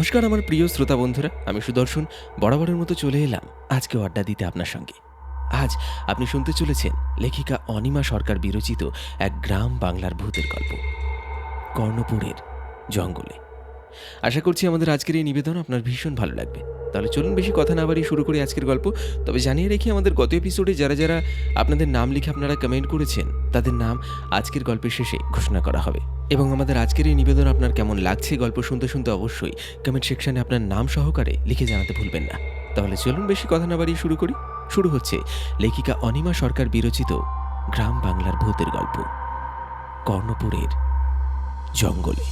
নমস্কার আমার প্রিয় শ্রোতা বন্ধুরা, আমি সুদর্শন বরাবরের মতো চলে এলাম আজকেও আড্ডা দিতে আপনার সঙ্গে। আজ আপনি শুনতে চলেছেন লেখিকা অনিমা সরকার বিরচিত এক গ্রাম বাংলার ভূতের গল্প, কর্ণপুরের জঙ্গলে। আশা করছি আমাদের আজকের এই নিবেদন আপনার ভীষণ ভালো লাগবে। তাহলে চলুন বেশি কথা না বাড়িয়ে শুরু করি আজকের গল্প। তবে জানিয়ে রেখে আমাদের গত এপিসোডে যারা যারা আপনাদের নাম লিখে আপনারা কমেন্ট করেছেন তাদের নাম আজকের গল্পের শেষে ঘোষণা করা হবে। এবং আমাদের আজকের এই নিবেদন আপনার কেমন লাগছে গল্প শুনতে শুনতে অবশ্যই কমেন্ট সেকশনে আপনার নাম সহকারে লিখে জানাতে ভুলবেন না। তাহলে চলুন বেশি কথা না বাড়িয়ে শুরু করি। শুরু হচ্ছে লেখিকা অনিমা সরকার বিরচিত গ্রাম বাংলার ভূতের গল্প, কর্ণপুরের জঙ্গলে।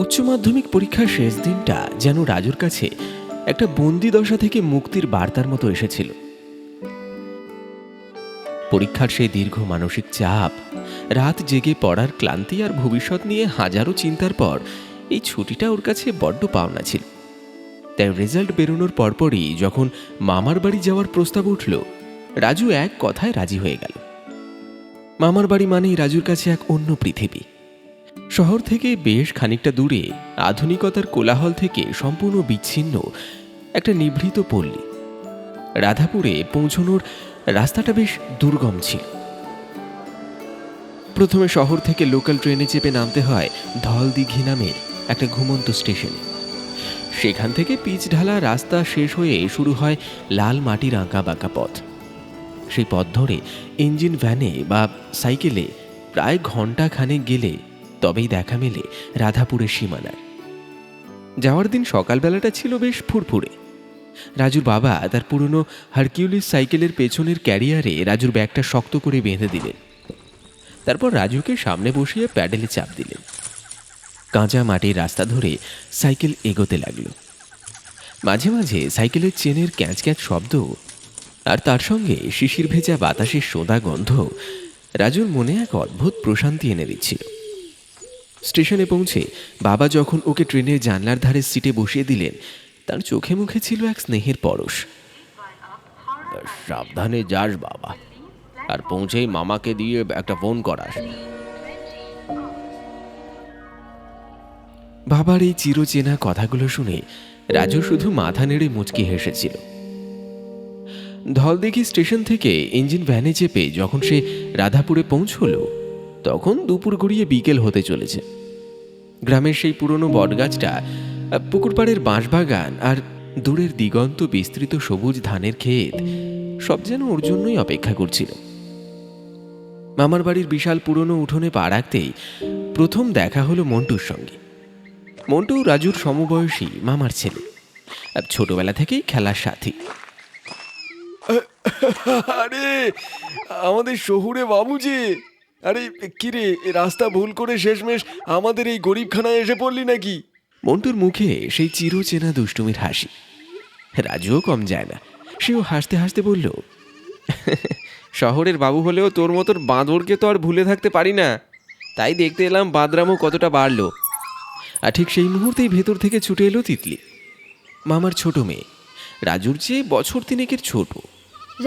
উচ্চ মাধ্যমিক পরীক্ষার শেষ দিনটা যেন রাজুর কাছে একটা বন্দি দশা থেকে মুক্তির বার্তার মতো এসেছিল। পরীক্ষার সেই দীর্ঘ মানসিক চাপ, রাত জেগে পড়ার ক্লান্তি আর ভবিষ্যৎ নিয়ে হাজারো চিন্তার পর এই ছুটিটা ওর কাছে বড্ড পাওনা ছিল। তাই রেজাল্ট বেরোনোর পরপরই যখন মামার বাড়ি যাওয়ার প্রস্তাব উঠল, রাজু এক কথায় রাজি হয়ে গেল। মামার বাড়ি মানেই রাজুর কাছে এক অন্য পৃথিবী। শহর থেকে বেশ খানিকটা দূরে, আধুনিকতার কোলাহল থেকে সম্পূর্ণ বিচ্ছিন্ন একটা নিভৃত পল্লী। রাধাপুরে পৌঁছানোর রাস্তাটা বেশ দুর্গম ছিল। প্রথমে শহর থেকে লোকাল ট্রেনে চেপে নামতে হয় ধলদিঘি নামের একটা ঘুমন্ত স্টেশনে। সেখান থেকে পিচ ঢালা রাস্তা শেষ হয়ে শুরু হয় লাল মাটির আঁকা বাঁকা পথ। সেই পথ ধরে ইঞ্জিন ভ্যানে বা সাইকেলে প্রায় ঘন্টা খানেক গেলে তবেই দেখা মেলে রাধাপুরের সীমানার। যাওয়ার দিন সকালবেলাটা ছিল বেশ ফুরফুরে। রাজুর বাবা তার পুরনো হারকিউলিস সাইকেলের পেছনের ক্যারিয়ারে রাজুর ব্যাগটা শক্ত করে বেঁধে দিলেন। তারপর রাজুকে সামনে বসিয়ে প্যাডেলে চাপ দিলেন। কাঁচা মাটির রাস্তা ধরে সাইকেল এগোতে লাগলো। মাঝে মাঝে সাইকেলের চেনের ক্যাঁচ ক্যাঁচ শব্দ আর তার সঙ্গে শিশির ভেজা বাতাসের সোদা গন্ধ রাজুর মনে এক অদ্ভুত প্রশান্তি এনে দিচ্ছিল। স্টেশনে পৌঁছে বাবা যখন ওকে ট্রেনের জানলার ধারে সিটে বসিয়ে দিলেন, তার চোখে মুখে ছিল এক স্নেহের পরশ। সাবধানে যাস বাবা, আর পৌঁছেই মামাকে দিয়ে একটা ফোন করাস। বাবার এই চিরচেনা কথাগুলো শুনে রাজু শুধু মাথা নেড়ে মুচকি হেসেছিল। ধলদিঘি স্টেশন থেকে ইঞ্জিন ভ্যানে চেপে যখন সে রাধাপুরে পৌঁছল, তখন দুপুর গড়িয়ে বিকেল হতে চলেছে। গ্রামের সেই পুরনো বটগাছটা, পুকুর পাড়ের বাঁশবাগান আর দূরের দিগন্ত বিস্তৃত সবুজ ধানের ক্ষেত সব যেন ওর জন্যই অপেক্ষা করছিল। মামার বাড়ির বিশাল পুরনো উঠোনে পা রাখতেই প্রথম দেখা হলো মন্টুর সঙ্গে। মন্টু রাজুর সমবয়সী মামার ছেলে, ছোটবেলা থেকেই খেলার সাথী। আরে আমাদের শহুরে বাবু যে, আরে কিরে, রাস্তা ভুল করে শেষমেশ আমাদের এই গরিবখানায় এসে পড়লি নাকি? মন্টুর মুখে সেই চিরচেনা দুষ্টুমির হাসি। রাজুও কম যায় না, সেও হাসতে হাসতে বলল, শহরের বাবু হলেও তোর মতোর বাঁদরকে তো আর ভুলে থাকতে পারি না, তাই দেখতে এলাম বাদরামও কতটা বাড়লো। আর ঠিক সেই মুহূর্তেই ভেতর থেকে ছুটে এলো তিতলি, মামার ছোট মেয়ে, রাজুর চেয়ে বছর তিনেকের ছোট।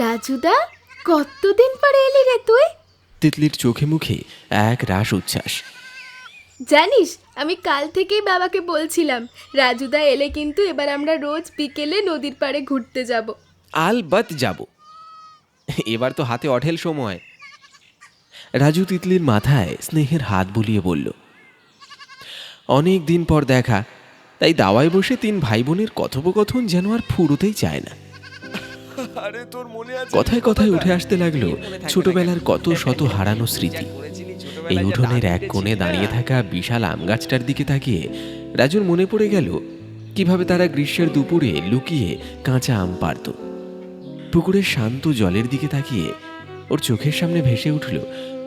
রাজুদা, কতদিন পরে এলি রে তুই? তিতলির চোখে মুখে এক রাস উচ্ছ্বাস। জানিস, আমি কাল থেকেই বাবাকে বলছিলাম রাজুদা এলে কিন্তু এবার আমরা রোজ বিকেলে নদীর পাড়ে ঘুরতে যাব। আলবাত যাব, এবার তো হাতে অঢেল সময়। রাজু তিতলির মাথায় স্নেহের হাত বুলিয়ে বলল, অনেক দিন পর দেখা, তাই দাওয়ায় বসে তিন ভাই বোনের কথোপকথন যেন আর ফুরোতেই চায় না। আরে তোর মনে আছে? কথায় কথায় উঠে আসতে লাগলো ছোটবেলার কত শত হারানো স্মৃতি। এই উঠোনের এক কোণে দাঁড়িয়ে থাকা বিশাল আম গাছটার দিকে তাকিয়ে রাজুর মনে পড়ে গেল কিভাবে তারা গ্রীষ্মের দুপুরে লুকিয়ে কাঁচা আম পাড়ত। পুকুরের শান্ত জলের দিকে তাকিয়ে ওর চোখের সামনে ভেসে উঠল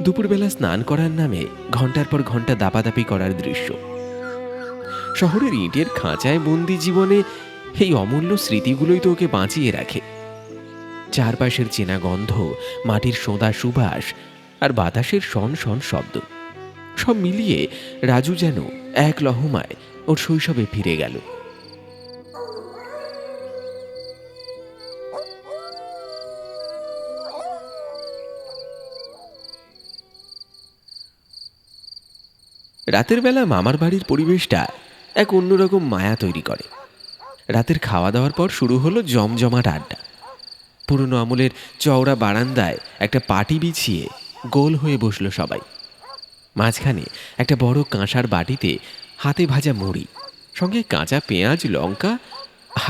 দুপুরবেলা স্নান করার নামে ঘন্টার পর ঘন্টা দাপাদাপি করার দৃশ্য। শহরের ইটের খাঁচায় বন্দি জীবনে এই অমূল্য স্মৃতিগুলোই তো ওকে বাঁচিয়ে রাখে। চারপাশের চেনা গন্ধ, মাটির সোঁদা সুবাস আর বাতাসের শন শন শব্দ সব মিলিয়ে রাজু যেন এক লহমায় ওর শৈশবে ফিরে গেল। রাতের বেলা মামার বাড়ির পরিবেশটা এক অন্যরকম মায়া তৈরি করে। রাতের খাওয়া দাওয়ার পর শুরু হলো জমজমাট আড্ডা। পুরনো আমলের চওড়া বারান্দায় একটা পাটি বিছিয়ে গোল হয়ে বসলো সবাই। মাঝখানে একটা বড় কাঁসার বাটিতে হাতে ভাজা মুড়ি, সঙ্গে কাঁচা পেঁয়াজ, লঙ্কা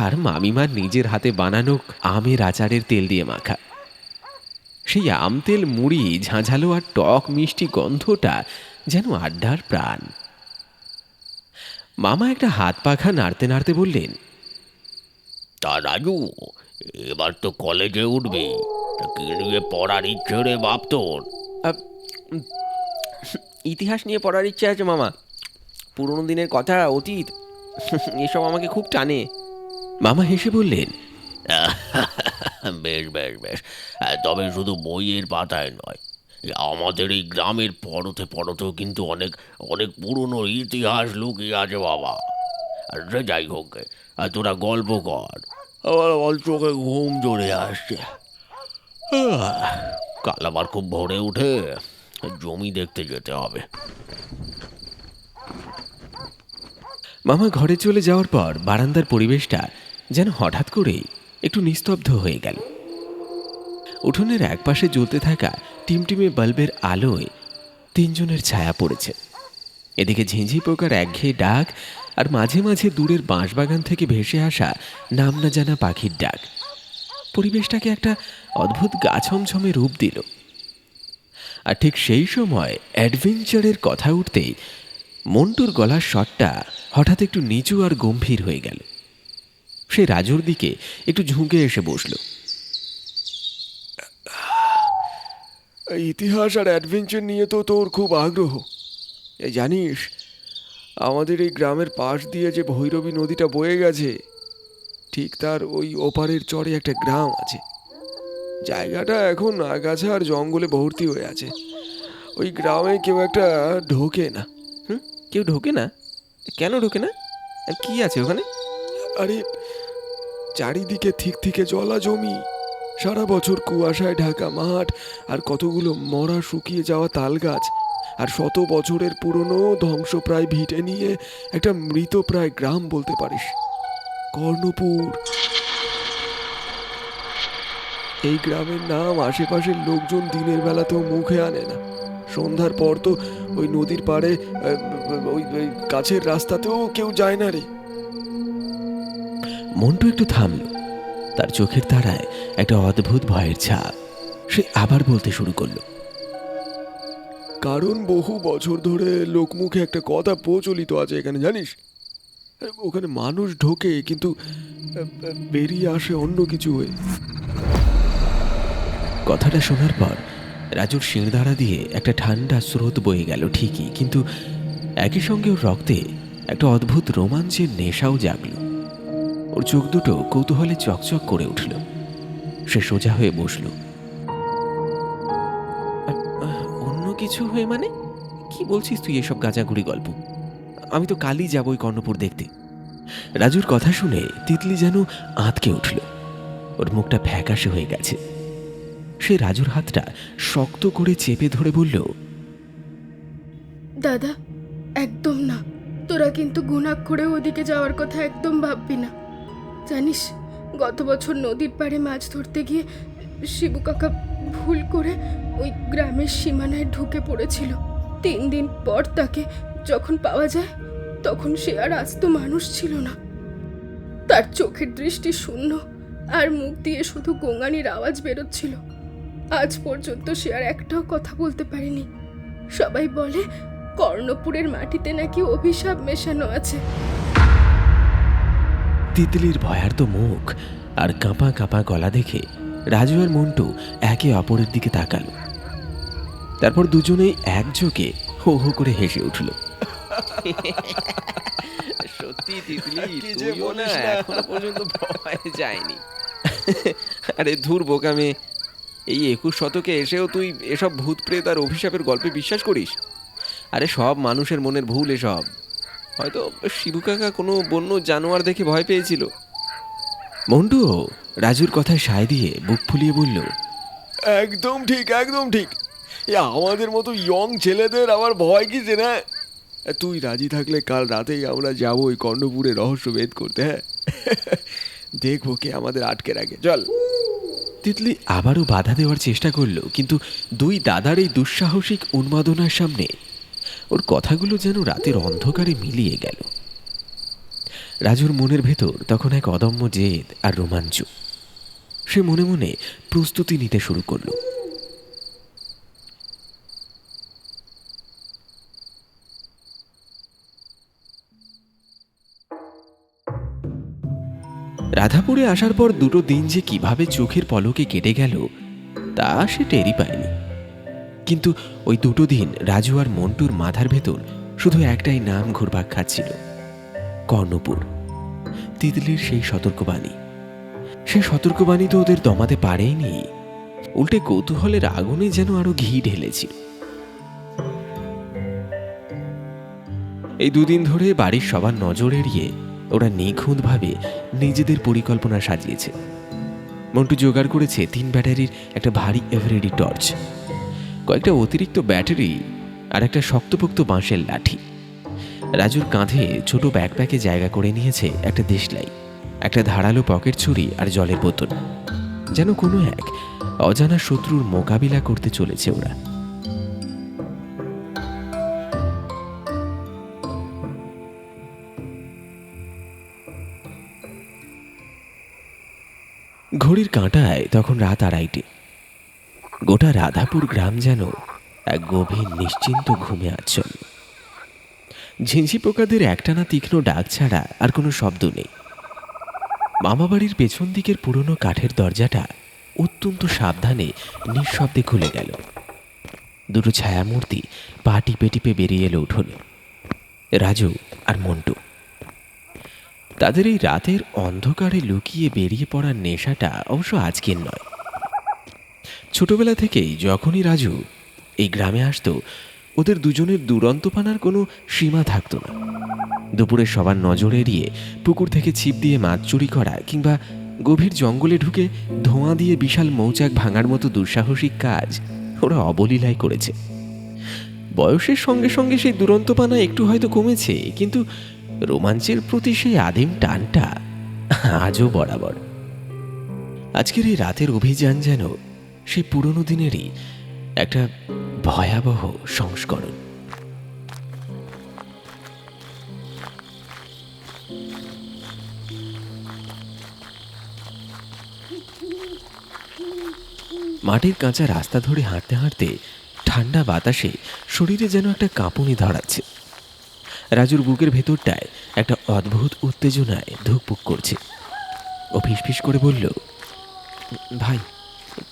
আর মামিমার নিজের হাতে বানানো আমের আচারের তেল দিয়ে মাখা। সেই আম তেল মুড়ি, ঝাঁঝালো আর টক মিষ্টি গন্ধটা যেন আড্ডার প্রাণ। মামা একটা হাত পাখা নাড়তে নাড়তে বললেন, তা রাজু, এবার তো কলেজে উঠবি, তা কি নিয়ে পড়ার ইচ্ছে রে বাপ তোর? ইতিহাস নিয়ে পড়ার ইচ্ছে আছে মামা। পুরনো দিনের কথা, অতীত, এসব আমাকে খুব টানে। মামা হেসে বললেন, বেশ বেশ বেশ, তবে শুধু বইয়ের পাতায় নয়, আমাদের এই গ্রামের পরতে পরতেও কিন্তু অনেক অনেক পুরনো ইতিহাস লুকিয়ে আছে বাবা। আর সে যাই হোক, তোরা গল্প কর, আমার আমার চোখে ঘুম চলে আসছে। কাল আবার খুব ভোরে উঠে জমি দেখতে যেতে হবে। মামা ঘরে চলে যাওয়ার পর বারান্দার পরিবেশটা যেন হঠাৎ করেই একটু নিস্তব্ধ হয়ে গেল। উঠোনের একপাশে জ্বলতে থাকা টিমটিমে বাল্বের আলোয় তিনজনের ছায়া পড়েছে। এদিকে ঝিঁঝি পোকার একঘেয়ে ডাক, আর মাঝে মাঝে দূরের বাঁশবাগান থেকে ভেসে আসা নাম না জানা পাখির ডাক পরিবেশটাকে একটা অদ্ভুত গা ছমছমে রূপ দিল। আর ঠিক সেই সময় অ্যাডভেঞ্চারের কথা উঠতেই মন্টুর গলার স্বরটা হঠাৎ একটু নিচু আর গম্ভীর হয়ে গেল। সে রাজুর দিকে একটু ঝুঁকে এসে বসল। ইতিহাস আর অ্যাডভেঞ্চার নিয়ে তো তোর খুব আগ্রহ। জানিস, আমাদের এই গ্রামের পাশ দিয়ে যে ভৈরবী নদীটা বয়ে গেছে, ঠিক তার ওই ওপারের চরে একটা গ্রাম আছে। জায়গাটা এখন আগাছা আর জঙ্গলে ভর্তি হয়ে আছে। ওই গ্রামে কেউ একটা ঢোকে না। কেউ ঢোকে না? কেন ঢোকে না? আর কি আছে ওখানে? আরে, চারিদিকে থিকথিকে জলা জমি, সারা বছর কুয়াশায় ঢাকা মাঠ, আর কতগুলো মরা শুকিয়ে যাওয়া তাল গাছ, আর শত বছরের পুরনো ধ্বংসপ্রায় ভিটে নিয়ে একটা মৃতপ্রায় গ্রাম বলতে পারিস, কর্ণপুর। এই গ্রামের নাম আশেপাশের লোকজন দিনের বেলাতেও মুখে আনে না। সন্ধ্যার পর তো ওই নদীর পাড়ে ওই কাছের রাস্তাতেও কেউ যায় না রে। মন্টু একটু থামল। তার চোখের তারায় একটা অদ্ভুত ভয়ের ছাপ। সে আবার বলতে শুরু করলো, কারণ বহু বছর ধরে লোকমুখে একটা কথা প্রচলিত আছে এখানে, জানিস? ওখানে মানুষ ঢোকে, কিন্তু বেরিয়ে আসে অন্য কিছু হয়ে। কথাটা শোনার পর রাজুর শিরদাঁড়া দিয়ে একটা ঠান্ডা স্রোত বয়ে গেল ঠিকই, কিন্তু একই সঙ্গে ওর রক্তে একটা অদ্ভুত রোমাঞ্চের নেশাও জাগল। ওর চোখ দুটো কৌতূহলে চকচক করে উঠল। সে সোজা হয়ে বসল। অন্য কিছু হয়ে মানে? কি বলছিস তুই এসব গাঁজাগুড়ি গল্প? আমি তো কালই যাবো ওই কর্ণপুর দেখতে। রাজুর কথা শুনে তিতলি যেন আঁতকে উঠল। ওর মুখটা ফ্যাকাশে হয়ে গেছে। সে রাজুর হাতটা শক্ত করে চেপে ধরে বলল, দাদা, একদম না। তোরা কিন্তু ঘুণাক্ষরে ওদিকে যাওয়ার কথা একদম ভাববি না। জানিস, গত বছর নদীর পাড়ে মাছ ধরতে গিয়ে শিবু কাকা ভুল করে ওই গ্রামের সীমানায় ঢুকে পড়েছিল। 3 দিন পর তাকে যখন পাওয়া যায়, তখন সে আর আস্ত মানুষ ছিল না। তার চোখের দৃষ্টি শূন্য, আর মুখ দিয়ে শুধু গোঙানির আওয়াজ বেরোচ্ছিল। আজ পর্যন্ত সে আর একটাও কথা বলতে পারেনি। সবাই বলে কর্ণপুরের মাটিতে নাকি অভিশাপ মেশানো আছে। তিতলির ভয়ার্ত মুখ আর কাঁপা কাঁপা গলা দেখে রাজু আর মন্টু একে অপরের দিকে তাকালো। তারপর দুজনেই একযোগে হো হো করে হেসে উঠল। সত্যি তিতলি, তুইও না এখনো পর্যন্ত ভয় যায়নি। আরে ধুর বোকা মেয়ে, এই 21 শতকে এসেও তুই এসব ভূত প্রেত আর অভিশাপের গল্পে বিশ্বাস করিস? আরে সব মানুষের মনের ভুল এসব। হয়তো শিবু কাকা কোনো বন্য জানোয়ার দেখে ভয় পেয়েছিল। মন্টুও রাজুর কথায় সায় দিয়ে বুক ফুলিয়ে বলল, একদম ঠিক, একদম ঠিক। আমাদের মতো ইয়ং ছেলেদের আবার ভয় কিসে না? তুই রাজি থাকলে কাল রাতেই আমরা যাবো ওই কর্ণপুরে রহস্য ভেদ করতে। হ্যাঁ, দেখবো কে আমাদের আটকে রাখে। চল। তিতলি আবারও বাধা দেওয়ার চেষ্টা করলো, কিন্তু দুই দাদার এই দুঃসাহসিক উন্মাদনার সামনে ওর কথাগুলো যেন রাতের অন্ধকারে মিলিয়ে গেল। রাজুর মনের ভেতর তখন এক অদম্য জেদ আর রোমাঞ্চ। সে মনে মনে প্রস্তুতি নিতে শুরু করলো। রাধাপুরে আসার পর দুটো দিন যে কিভাবে চোখের পলকে কেটে গেল তা সে টেরই পায়নি। কিন্তু ওই দুটো দিন রাজু আর মন্টুর মাথার ভেতর শুধু একটাই নাম ঘুরপাক খাচ্ছিল, কর্ণপুর। তিতলির সেই সতর্কবাণী, সে সতর্কবাণী তো ওদের দমাতে পারেনি, উল্টে কৌতূহলের আগুনে যেন আরো ঘি ঢেলেছিল। এই দুদিন ধরে বাড়ির সবার নজর এড়িয়ে ওরা নিখুঁতভাবে নিজেদের পরিকল্পনা সাজিয়েছে। মন্টু জোগাড় করেছে 3 ব্যাটারির একটা ভারী এভারেডি টর্চ, কয়েকটা অতিরিক্ত ব্যাটারি আর একটা শক্তপোক্ত বাঁশের লাঠি। রাজুর কাঁধে ছোট ব্যাকপ্যাকে জায়গা করে নিয়েছে একটা দেশলাই, একটা ধারালো পকেট ছুরি আর জলের বোতল। যেন কোনো এক অজানা শত্রুর মোকাবিলা করতে চলেছে ওরা। ঘড়ির কাঁটায় তখন রাত 2:30। গোটা রাধাপুর গ্রাম যেন এক গভীর নিশ্চিন্ত ঘুমে আচ্ছন্ন। ঝিঁঝি পোকাদের একটানা তীক্ষ্ণ ডাক ছাড়া আর কোনো শব্দ নেই। মামাবাড়ির পেছন দিকের পুরনো কাঠের দরজাটা অত্যন্ত সাবধানে নিঃশব্দে খুলে গেল। দুটো ছায়ামূর্তি পা টিপে টিপে বেরিয়ে এলো উঠোনে, রাজু আর মন্টু। তাদের এই রাতের অন্ধকারে লুকিয়ে বেরিয়ে পড়ার নেশাটা অবশ্য আজকের নয়। ছোটবেলা থেকেই যখনই রাজু এই গ্রামে আসতো, ওদের দুজনের দুরন্তপানার কোনো সীমা থাকতো না। দুপুরে সবার নজর এড়িয়ে পুকুর থেকে ছিপ দিয়ে মাছ চুরি করা, কিংবা গভীর জঙ্গলে ঢুকে ধোঁয়া দিয়ে বিশাল মৌচাক ভাঙার মতো দুঃসাহসিক কাজ ওরা অবলীলায় করেছে। বয়সের সঙ্গে সঙ্গে সেই দুরন্তপানা একটু হয়তো কমেছে, কিন্তু রোমাঞ্চের প্রতি সেই আদিম টানটা আজও বরাবর। আজকের এই রাতের অভিযান যেন সেই পুরনো দিনেরই একটা ভয়াবহ সংস্করণ। মাটির কাঁচা রাস্তা ধরে হাঁটতে হাঁটতে ঠান্ডা বাতাসে শরীরে যেন একটা কাঁপুনি ধরাচ্ছে। রাজুর বুকের ভেতরটায় একটা অদ্ভুত উত্তেজনায় ধুকপুক করছে। ও ফিসফিস করে বলল, ভাই,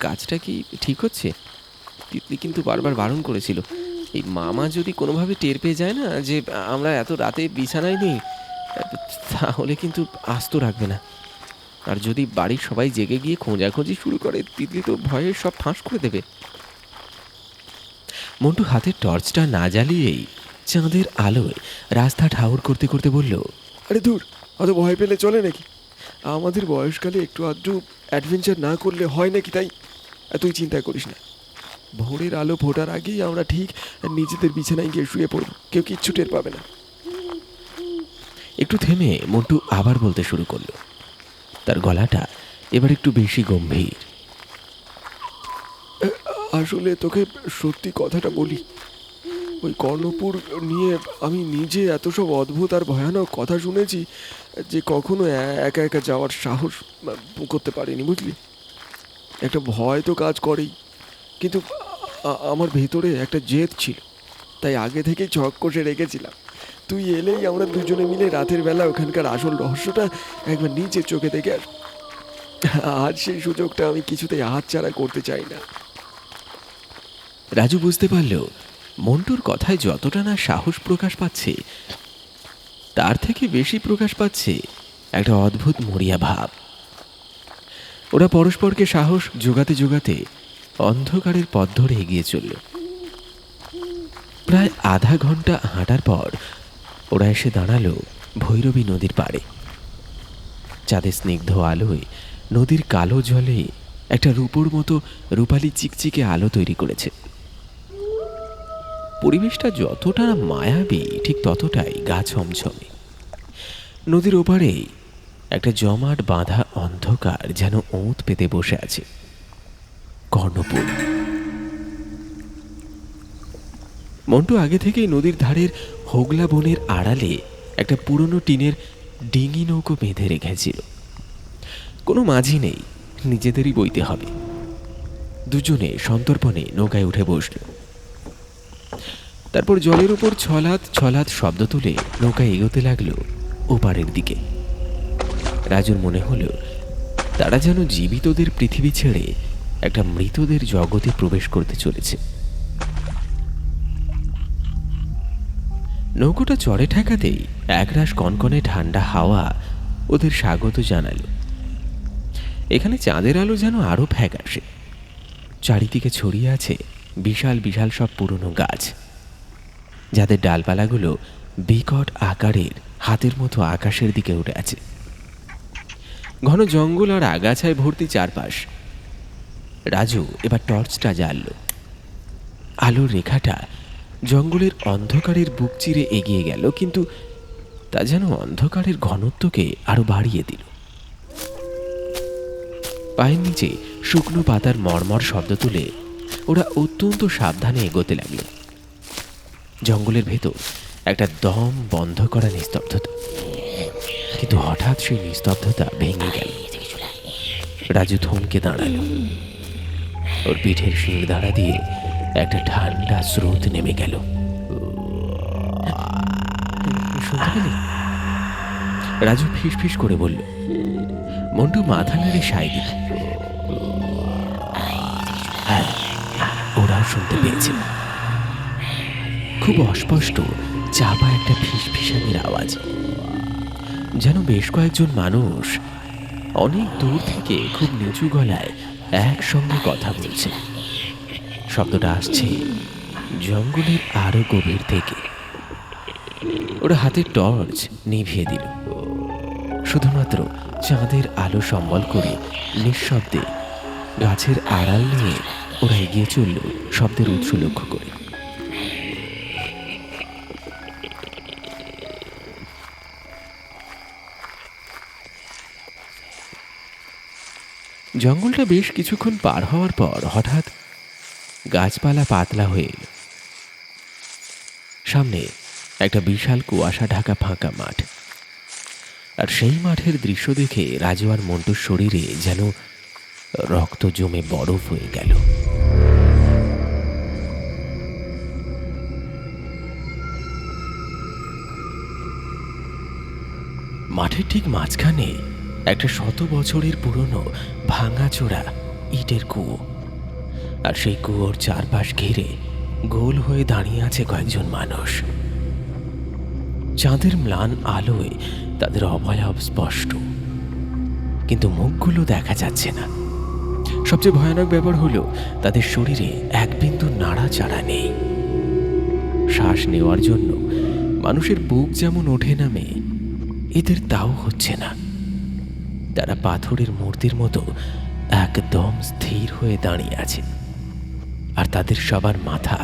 কাজটা কি ঠিক হচ্ছে? তিতলি কিন্তু বারবার বারণ করেছিল, এই মামা যদি কোনোভাবে টের পেয়ে যায় না যে আমরা এত রাতে বিছানায় নেই, তাহলে কিন্তু আস্ত রাখবে না। আর যদি বাড়ির সবাই জেগে গিয়ে খোঁজাখুঁজি শুরু করে, তিতলি তো ভয়ে সব ফাঁস করে দেবে। মন্টু হাতের টর্চটা না জ্বালিয়েই চাঁদের আলোয় রাস্তা ঠাউর করতে করতে বলল, আরে দূর, অত ভয় পেলে চলে নাকি? আমাদের বয়সকালে একটু আধটু অ্যাডভেঞ্চার না করলে হয় নাকি? তাই তুই চিন্তা করিস না, ভোরের আলো ফোটার আগেই আমরা ঠিক নিজেদের বিছানায় গিয়ে শুয়ে পড়ব, কেউ কিচ্ছু টের পাবে না। একটু থেমে মন্টু আবার বলতে শুরু করলো। তার গলাটা এবার একটু বেশি গম্ভীর। আসলে তোকে সত্যি কথাটা বলি, ওই কর্ণপুর নিয়ে আমি নিজে এত সব অদ্ভুত আর ভয়ানক কথা শুনেছি যে কখনো একা একা যাওয়ার সাহস করতে পারিনি, বুঝলি? একটা ভয় তো কাজ করেই, কিন্তু আমার ভেতরে একটা জেদ ছিল, তাই আগে থেকেই ছক কষে রেখেছিলাম। তুই এলেই আমরা দুজনে মিলে রাতের বেলা ওখানকার আসল রহস্যটা একবার নিজের চোখে দেখে আস। আজ সেই সুযোগটা আমি কিছুতেই হাতছাড়া করতে চাই না। রাজু বুঝতে পারল মন্টুর কথায় যতটা না সাহস প্রকাশ পাচ্ছে, তার থেকে বেশি প্রকাশ পাচ্ছে একটা অদ্ভুত মরিয়া ভাব। ওরা পরস্পরকে সাহস জোগাতে জোগাতে অন্ধকারের পথ ধরে এগিয়ে চলল। প্রায় আধা ঘন্টা হাঁটার পর ওরা এসে দাঁড়ালো ভৈরবী নদীর পাড়ে। চাঁদের স্নিগ্ধ আলোয় নদীর কালো জলে একটা রূপোর মতো রূপালি চিকচিকে আলো তৈরি করেছে। পরিবেশটা যতটা মায়াবী ঠিক ততটাই গা ছমছমে। নদীর ওপারে একটা জমাট বাঁধা অন্ধকার যেন ওঁত পেতে বসে আছে। কর্ণপুর। মন্টু আগে থেকেই নদীর ধারের হোগলা বনের আড়ালে একটা পুরনো টিনের ডিঙি নৌকো বেঁধে রেখেছিল। কোনো মাঝি নেই, নিজেদেরই বইতে হবে। দুজনে সন্তর্পণে নৌকায় উঠে বসল। তারপর জলের উপর ছলাৎ ছলাৎ শব্দ তুলে নৌকা এগোতে লাগলো ওপারের দিকে। রাজুর মনে হলো তারা যেন জীবিতদের পৃথিবী ছেড়ে একটা মৃতদের জগতে প্রবেশ করতে চলেছে। নৌকোটা চড়ে ঠেকাতেই একরাশ কনকনে ঠান্ডা হাওয়া ওদের স্বাগত জানালো। এখানে চাঁদের আলো যেন আরো ফ্যাকাশে। চারিদিকে ছড়িয়ে আছে বিশাল বিশাল সব পুরনো গাছ, যাদের ডালপালাগুলো বিকট আকারের হাতের মতো আকাশের দিকে উঠে আছে। ঘন জঙ্গল আর আগাছায় ভর্তি চারপাশ। রাজু এবার টর্চটা জ্বালল। আলোর রেখাটা জঙ্গলের অন্ধকারের বুক চিরে এগিয়ে গেল, কিন্তু তা যেন অন্ধকারের ঘনত্বকে আরো বাড়িয়ে দিল। পায়ের নিচে শুকনো পাতার মর্মর শব্দ তুলে ওরা অত্যন্ত সাবধানে এগোতে লাগল। জঙ্গলের ভেতর একটা দম বন্ধ করা নিস্তব্ধতা, কিন্তু হঠাৎ সেই নিস্তব্ধতা ভেঙে গেল। রাজু থমকে দাঁড়ালো। ওর পিঠের শিরদাঁড়া দিয়ে একটা ঠান্ডা স্রোত নেমে গেল। শুনতে পেলি? রাজু ফিস ফিস করে বলল। মন্টু মাথা নেড়ে সায় দিল। হ্যাঁ, ওরাও শুনতে পেয়েছে। খুব অস্পষ্ট চাপা একটা ফিসফিসানির আওয়াজ, যেন বেশ কয়েকজন মানুষ অনেক দূর থেকে খুব নিচু গলায় একসঙ্গে কথা বলছে। শব্দটা আসছে জঙ্গলের আরো গভীর থেকে। ওরা হাতের টর্চ নিভিয়ে দিল। শুধুমাত্র চাঁদের আলো সম্বল করে নিঃশব্দে গাছের আড়াল নিয়ে ওরা এগিয়ে চলল শব্দের উৎস লক্ষ্য করে। জঙ্গলটা বেশ কিছুক্ষণ পার হওয়ার পর হঠাৎ গাছপালা পাতলা হয়ে এল। সামনে একটা বিশাল কুয়াশা ঢাকা ফাঁকা মাঠ। আর সেই মাঠের দৃশ্য দেখে রাজু আর মন্টুর শরীরে যেন রক্ত জমে বরফ হয়ে গেল। মাঠের ঠিক মাঝখানে একটা 100 বছরের পুরনো ভাঙাচোরা ইটের কুয়ো, আর সেই কুয়োর চারপাশ ঘিরে গোল হয়ে দাঁড়িয়ে আছে কয়েকজন মানুষ। চাঁদের ম্লান আলোয় তাদের অবয়ব স্পষ্ট, কিন্তু মুখগুলো দেখা যাচ্ছে না। সবচেয়ে ভয়ানক ব্যাপার হলো তাদের শরীরে এক বিন্দু নাড়াচাড়া নেই। শ্বাস নেওয়ার জন্য মানুষের বুক যেমন ওঠে নামে, এদের তাও হচ্ছে না। তারা পাথরের মূর্তির মতো একদম স্থির হয়ে দাঁড়িয়ে আছে, আর তাদের সবার মাথা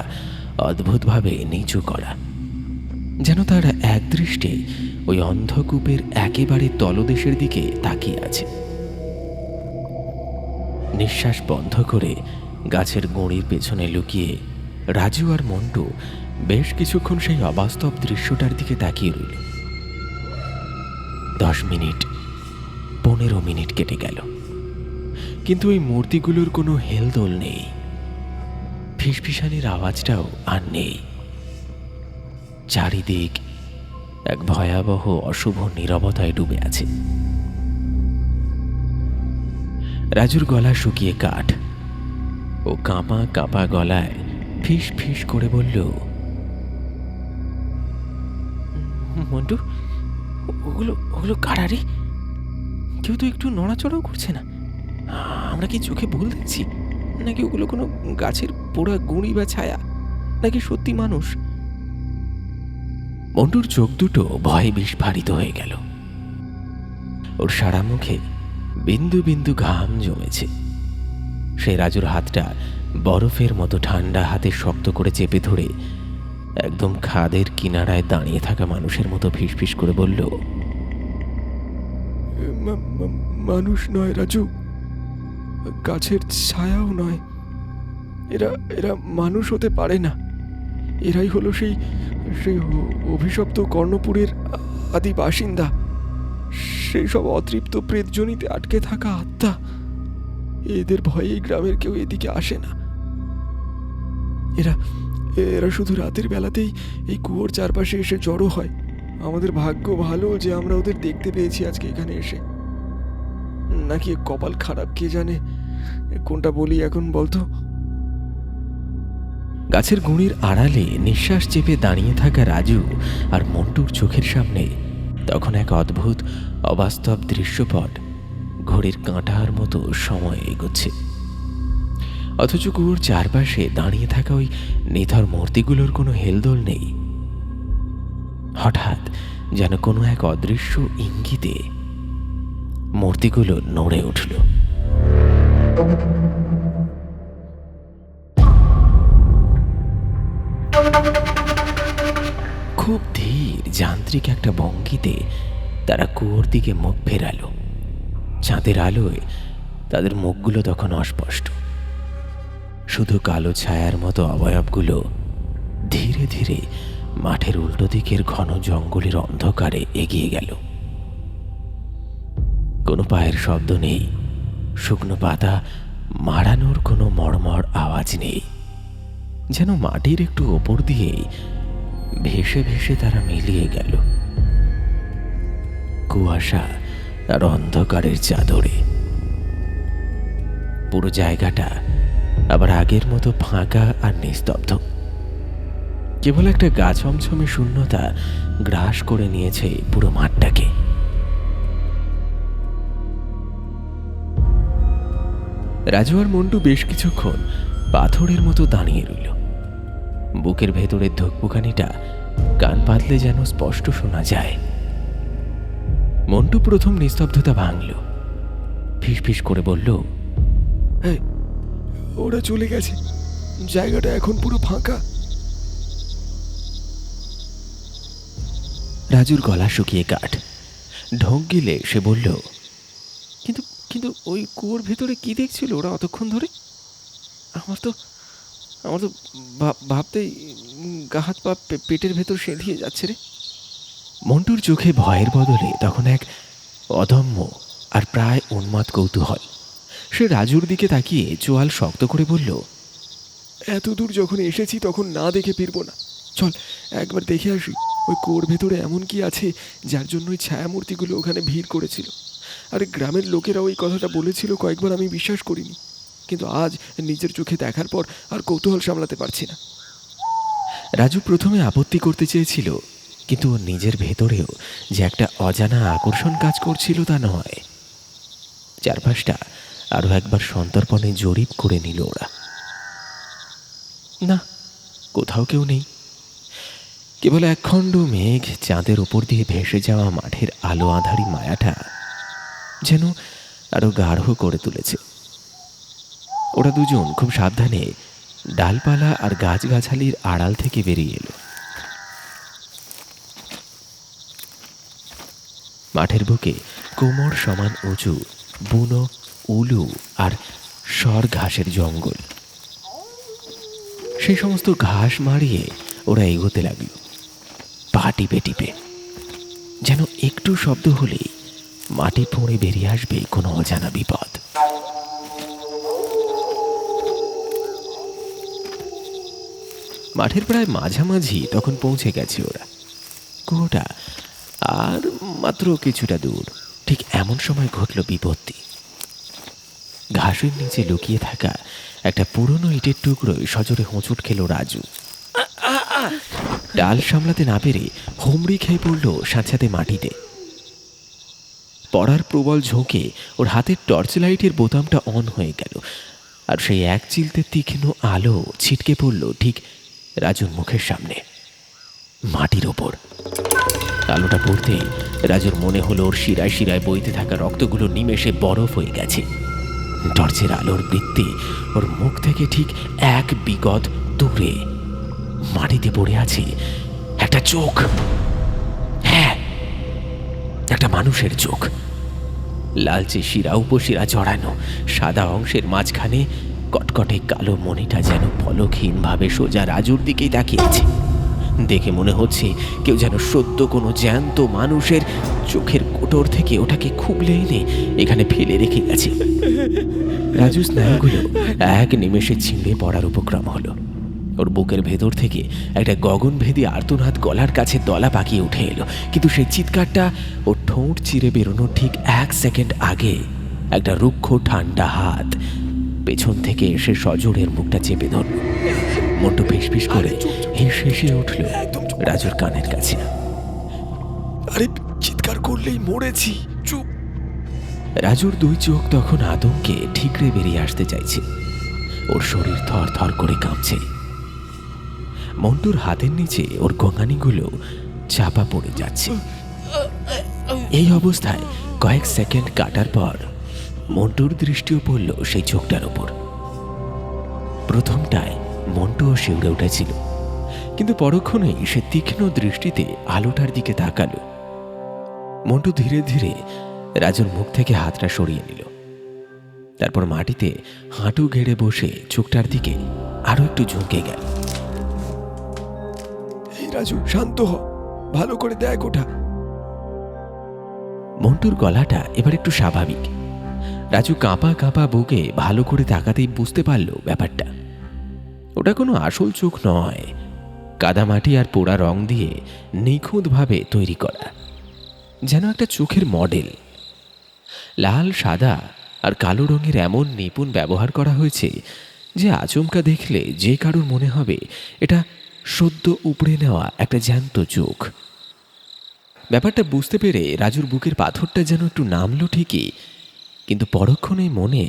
অদ্ভুতভাবে নিচু করা, যেন তারা একদৃষ্টে ওই অন্ধকূপের একেবারে তলদেশের দিকে তাকিয়ে আছে। নিঃশ্বাস বন্ধ করে গাছের গুঁড়ির পেছনে লুকিয়ে রাজু আর মন্টু বেশ কিছুক্ষণ সেই অবাস্তব দৃশ্যটার দিকে তাকিয়ে রইল। 10 মিনিট, 15 মিনিট কেটে গেল, কিন্তু ওই মূর্তিগুলোর কোনো হেলদোল নেই। ফিসফিসানির আওয়াজটাও আর নেই। চারিদিক এক ভয়াবহ অশুভ নীরবতায় ডুবে আছে। রাজুর গলা শুকিয়ে কাঠ। ও কাঁপা কাঁপা গলায় ফিস ফিস করে বলল, মন্টু, ওগুলো ওগুলো কারা রে? কেউ তো একটু নড়াচড়াও করছে না। আমরা কি চোখে ভুল দেখছি, নাকি ওগুলো কোনো গাছের পোড়া গুঁড়ি বা ছায়া, নাকি সত্যি মানুষ? মন্টুর চোখ দুটো ভয়ে বিস্ফারিত হয়ে গেল। ওর সারা মুখে বিন্দু বিন্দু ঘাম জমেছে। সে রাজুর হাতটা বরফের মতো ঠান্ডা হাতে শক্ত করে চেপে ধরে একদম খাদের কিনারায় দাঁড়িয়ে থাকা মানুষের মতো ফিসফিস করে বলল, মানুষ নয় রাজু, গাছের ছায়াও নয়, এরা এরা মানুষ হতে পারে না। এরাই হলো সেই সেই অভিশপ্ত কর্ণপুরের আদি বাসিন্দা, সেই সব অতৃপ্ত প্রেতজনিতে আটকে থাকা আত্মা। এদের ভয়ে এই গ্রামের কেউ এদিকে আসে না। এরা এরা শুধু রাতের বেলাতেই এই কুয়োর চারপাশে এসে জড়ো হয়। আমাদের ভাগ্য ভালো যে আমরা ওদের দেখতে পেয়েছি আজকে এখানে এসে, নাকি কপাল খারাপ কে জানে। কোনটা বলি এখন বলতো? গাছের গুঁড়ির আড়ালে নিঃশ্বাস চেপে দাঁড়িয়ে থাকা রাজু আর মন্টুর চোখের সামনে তখন এক অদ্ভুত অবাস্তব দৃশ্যপট ঘড়ির কাঁটার মতো সময় এগোচ্ছে। অথচ কুয়োর চারপাশে দাঁড়িয়ে থাকা ওই নিথর মূর্তিগুলোর কোনো হেলদোল নেই। হঠাৎ যেন কোনো এক অদৃশ্য ইঙ্গিতে মূর্তিগুলো নড়ে উঠল। খুব ধীর যান্ত্রিক একটা ভঙ্গিতে তারা কুয়োর দিকে মুখ ফেরালো। চাঁদের আলোয় তাদের মুখগুলো তখন অস্পষ্ট, শুধু কালো ছায়ার মতো অবয়বগুলো ধীরে ধীরে মাঠের উল্টো দিকের ঘন জঙ্গলের অন্ধকারে এগিয়ে গেল। কোনো পায়ের শব্দ নেই, শুকনো পাতা মাড়ানোর কোনো মড়মড় আওয়াজ নেই। যেন মাটির একটু ওপর দিয়েই ভেসে ভেসে তারা মিলিয়ে গেল কুয়াশা আর অন্ধকারের চাদরে। পুরো জায়গাটা আবার আগের মতো ফাঁকা আর নিস্তব্ধ। কেবল একটা গা ছমছমে শূন্যতা গ্রাস করে নিয়েছে পুরো মাঠটাকে। রাজু আর মন্টু বেশ কিছুক্ষণ পাথরের মতো দাঁড়িয়ে রইল। বুকের ভেতরের ধুকপুকানিটা কান পাতলে যেন স্পষ্ট শোনা যায়। মন্টু প্রথম নিস্তব্ধতা ভাঙল, ফিসফিস করে বলল, ওরা চলে গেছে, জায়গাটা এখন পুরো ফাঁকা। রাজুর গলা শুকিয়ে কাঠ। ঢোক গিলে সে বলল, কিন্তু কিন্তু ওই কুয়োর ভেতরে কি দেখছিল ওরা অতক্ষণ ধরে? আমার তো ভাবতেই গা হাত পা পেটের ভেতর সেঁধিয়ে যাচ্ছে রে। মন্টুর চোখে ভয়ের বদলে তখন এক অদম্য আর প্রায় উন্মাদ কৌতূহল। সে রাজুর দিকে তাকিয়ে চোয়াল শক্ত করে বলল, এত দূর যখন এসেছি তখন না দেখে ফিরবো না। চল একবার দেখে আসি ওই কুয়োর ভেতরে এমন কি আছে যার জন্য ওই ছায়ামূর্তিগুলো ওখানে ভিড় করেছিল। আরে গ্রামের লোকেরা ওই কথাটা বলেছিল কয়েকবার, আমি বিশ্বাস করিনি, কিন্তু আজ নিজের চোখে দেখার পর আর কৌতূহল সামলাতে পারছি না। রাজু প্রথমে আপত্তি করতে চেয়েছিল, কিন্তু ওর নিজের ভেতরেও যে একটা অজানা আকর্ষণ কাজ করছিল তা নয়। চারপাশটা আরো একবার সন্তর্পণে জরিপ করে নিল ওরা। না, কোথাও কেউ নেই। কেবল একখণ্ড মেঘ চাঁদের ওপর দিয়ে ভেসে যাওয়া মাঠের আলো আঁধারি মায়াটা যেন আরো গাঢ় করে তুলেছে। ওরা দুজন খুব সাবধানে ডালপালা আর গাছগাছালির আড়াল থেকে বেরিয়ে এলো। মাঠের বুকে কোমর সমান উঁচু বুনো, উলু আর সর ঘাসের জঙ্গল। সেই সমস্ত ঘাস মারিয়ে ওরা এগোতে লাগলো, পা টিপে টিপে, যেন একটু শব্দ হলেই মাটি ফুঁড়ে বেরিয়ে আসবে কোনো অজানা বিপদ। মাঠের প্রায় মাঝামাঝি তখন পৌঁছে গেছে ওরা। কুয়োটা আর মাত্র কিছুটা দূর। ঠিক এমন সময় ঘটল বিপত্তি। ঘাসের নিচে লুকিয়ে থাকা একটা পুরনো ইটের টুকরোয় সজোরে হোঁচট খেল রাজু। ডাল সামলাতে না পেরে হুমড়ি খেয়ে পড়ল সাথে মাটিতে। পড়ার প্রবল ঝোঁকে ওর হাতের টর্চ লাইটের বোতামটা অন হয়ে গেল, আর সেই এক চিলতে তীক্ষ্ণ আলো ছিটকে পড়ল ঠিক রাজুর মুখের সামনে। মাটির ওপর। আলোটা পড়তে রাজুর মনে হলো ওর শিরায় শিরায় বইতে থাকা রক্তগুলো নিমেষে বরফ হয়ে গেছে। টর্চের আলোর বৃত্তে ওর মুখ থেকে ঠিক এক বিগত দূরে মাটিতে পড়ে আছে একটা চোখ। হ্যাঁ, একটা মানুষের চোখ। লালচে শিরা উপশিরা জড়ানো, সাদা অংশের মাঝখানে কটকটে কালো মণিটা যেন পলকহীনভাবে সোজা রাজুর দিকেই তাকিয়ে আছে। দেখে মনে হচ্ছে কেউ যেন সদ্য কোনো জ্যান্ত মানুষের চোখের কোটর থেকে ওটাকে খুবলে এনে এখানে ফেলে রেখে গেছে। রাজু স্নায়ুগুলো এক নিমেষে ছিঁড়ে পড়ার উপক্রম হলো। ওর বুকের ভেতর থেকে একটা গগনভেদী আর্তনাদ গলার কাছে দলা পাকিয়ে উঠে এলো, কিন্তু সেই চিৎকারটা ওর ঠোঁট চিরে বেরোনোর ঠিক 1 সেকেন্ড আগে একটা রুক্ষ ঠান্ডা হাত পেছন থেকে এসে সজোরের মুখটা চেপে ধরল। মন্টু ফিসফিস করে হেসে উঠল রাজুর কানের কাছে। আরে চিৎকার করলেই মরেছি, চুপ। রাজুর 2 চোখ তখন আতঙ্কে ঠিকরে বেরিয়ে আসতে চাইছে। ওর শরীর থর থর করে কাঁপছে। মন্টুর হাতের নিচে ওর গঙ্গানিগুলো চাপা পড়ে যাচ্ছে। এই অবস্থায় কয়েক সেকেন্ড কাটার পর মন্টুর দৃষ্টিও পড়ল সেই চোখটার ওপর। প্রথমটায় মন্টুও শিউরে উঠেছিল, কিন্তু পরক্ষণেই সে তীক্ষ্ণ দৃষ্টিতে আলোটার দিকে তাকালো। মন্টু ধীরে ধীরে রাজুর মুখ থেকে হাতটা সরিয়ে নিল। তারপর মাটিতে হাঁটু গেড়ে বসে চোখটার দিকে আরো একটু ঝুঁকে গেল। এই রাজু, শান্ত হ, ভালো করে দেখ ওটা। মন্টুর গলাটা এবার একটু স্বাভাবিক। রাজু কাঁপা কাঁপা বুকে ভালো করে তাকাতেই বুঝতে পারল ব্যাপারটা। ওটা কোনো আসল চোখ নয়, কাদামাটি আর পোড়া রং দিয়ে নিখুঁতভাবে তৈরি করা, যেন একটা চোখের মডেল। লাল, সাদা আর কালো রঙের এমন নিপুণ ব্যবহার করা হয়েছে যে আচমকা দেখলে যে কারোর মনে হবে এটা সদ্য উপড়ে নেওয়া একটা জ্যান্ত চোখ। ব্যাপারটা বুঝতে পেরে রাজুর বুকের পাথরটা যেন একটু নামলো ঠিকই, কিন্তু পরক্ষণেই মনে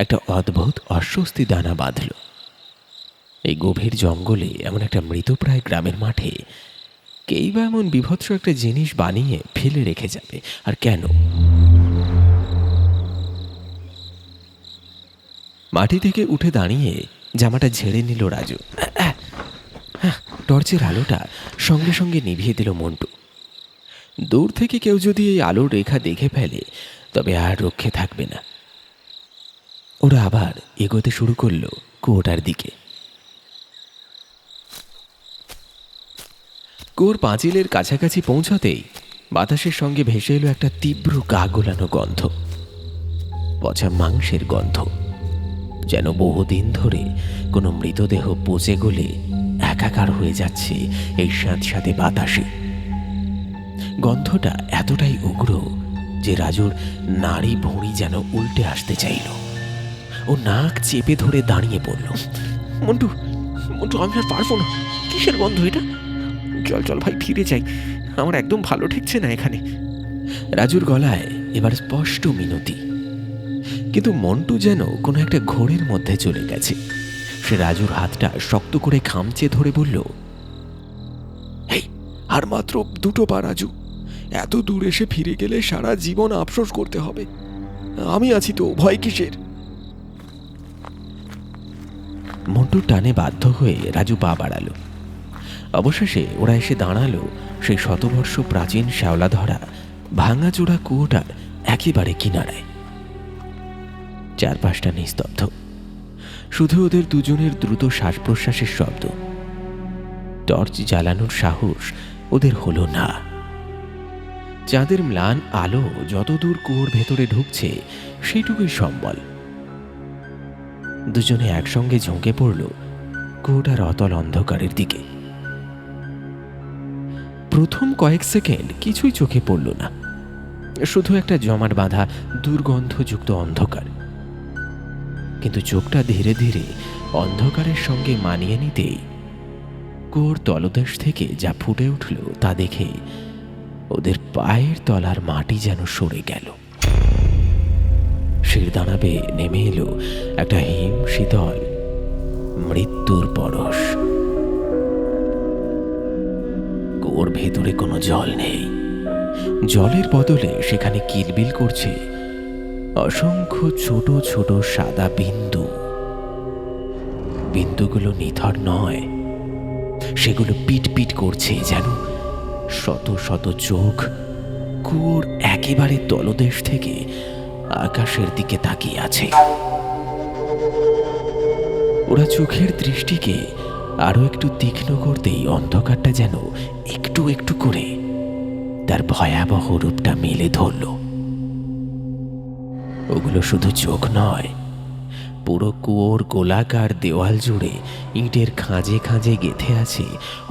একটা অদ্ভুত অস্বস্তি দানা বাঁধল। এই গভীর জঙ্গলে এমন একটা মৃতপ্রায় গ্রামের মাঠে কেই বা এমন বিভৎস একটা জিনিস বানিয়ে ফেলে রেখে যাবে, আর কেন? মাটি থেকে উঠে দাঁড়িয়ে জামাটা ঝেড়ে নিল রাজু। টর্চের আলোটা সঙ্গে সঙ্গে নিভিয়ে দিল মন্টু। দূর থেকে কেউ যদি এই আলোর রেখা দেখে ফেলে তবে আর রক্ষে থাকবে না। ওরা আবার এগোতে শুরু করলো কুয়োটার দিকে। কুয়োর পাঁচিলের কাছাকাছি পৌঁছাতেই বাতাসের সঙ্গে ভেসে এলো একটা তীব্র গা গোলানো গন্ধ, পচা মাংসের গন্ধ, যেন বহুদিন ধরে কোনো মৃতদেহ পচে গলে একাকার হয়ে যাচ্ছে এই স্যাঁতস্যাঁতে বাতাসে। গন্ধটা এতটাই উগ্র যে রাজুর নাড়ি ভুঁড়ি যেন উল্টে আসতে চাইল। ও নাক চেপে ধরে দাঁড়িয়ে পড়ল। মন্টু, মন্টু, আমি আর পারবো না। কিসের গন্ধ এটা? চল চল ভাই, ফিরে যাই, আমার একদম ভালো ঠেকছে না এখানে। রাজুর গলায় এবার স্পষ্ট মিনতি, কিন্তু মন্টু যেন কোনো একটা ঘোরের মধ্যে চলে গেছে। সে রাজুর হাতটা শক্ত করে খামচে ধরে বলল, এই আর মাত্র 2 পা রাজু, এত দূর এসে ফিরে গেলে সারা জীবন আফসোস করতে হবে। আমি আছি তো, ভয় কিসের? মন্টুর টানে বাধ্য হয়ে রাজু পা বাড়ালো। অবশেষে ওরা এসে দাঁড়ালো সেই শতবর্ষ প্রাচীন শ্যাওলা ধরা ভাঙাচোরা কুয়োটার একেবারে কিনারায়। চারপাশটা নিস্তব্ধ, শুধু ওদের দুজনের দ্রুত শ্বাস প্রশ্বাসের শব্দ। টর্চ জ্বালানোর সাহস ওদের হলো না। চাঁদের ম্লান আলো যতদূর কুয়োর ভেতরে ঢুকছে সেইটুকুই সম্বল। দুজনে একসঙ্গে ঝুঁকে পড়ল কুয়োটার অতল অন্ধকারের দিকে। প্রথম কয়েক সেকেন্ড কিছুই চোখে পড়ল না, শুধু একটা জমাট বাঁধা দুর্গন্ধযুক্ত অন্ধকার। কিন্তু চোখটা ধীরে ধীরে অন্ধকারের সঙ্গে মানিয়ে নিতেই কুয়োর তলদেশ থেকে যা ফুটে উঠল তা দেখে ওদের পায়ের তলার মাটি যেন সরে গেল। শিরদাঁড়া বেয়ে নেমে এলো একটা হিম শীতল মৃত্যুর পরশ। কুয়োর ভেতরে কোনো জল নেই। জলের বদলে সেখানে কিলবিল করছে অসংখ্য ছোট ছোট সাদা বিন্দু। বিন্দুগুলো নিথর নয়, সেগুলো পিট পিট করছে, যেন শত শত চোখ কুয়োর একেবারে তলদেশ থেকে আকাশের দিকে তাকিয়ে আছে। ওরা চোখের দৃষ্টিকে আরো একটু তীক্ষ্ণ করতেই অন্ধকারটা যেন একটু একটু করে তার ভয়াবহ রূপটা মেলে ধরল। ওগুলো শুধু চোখ নয়, পুরো কুয়োর গোলাকার দেওয়াল জুড়ে ইটের খাঁজে খাঁজে গেঁথে আছে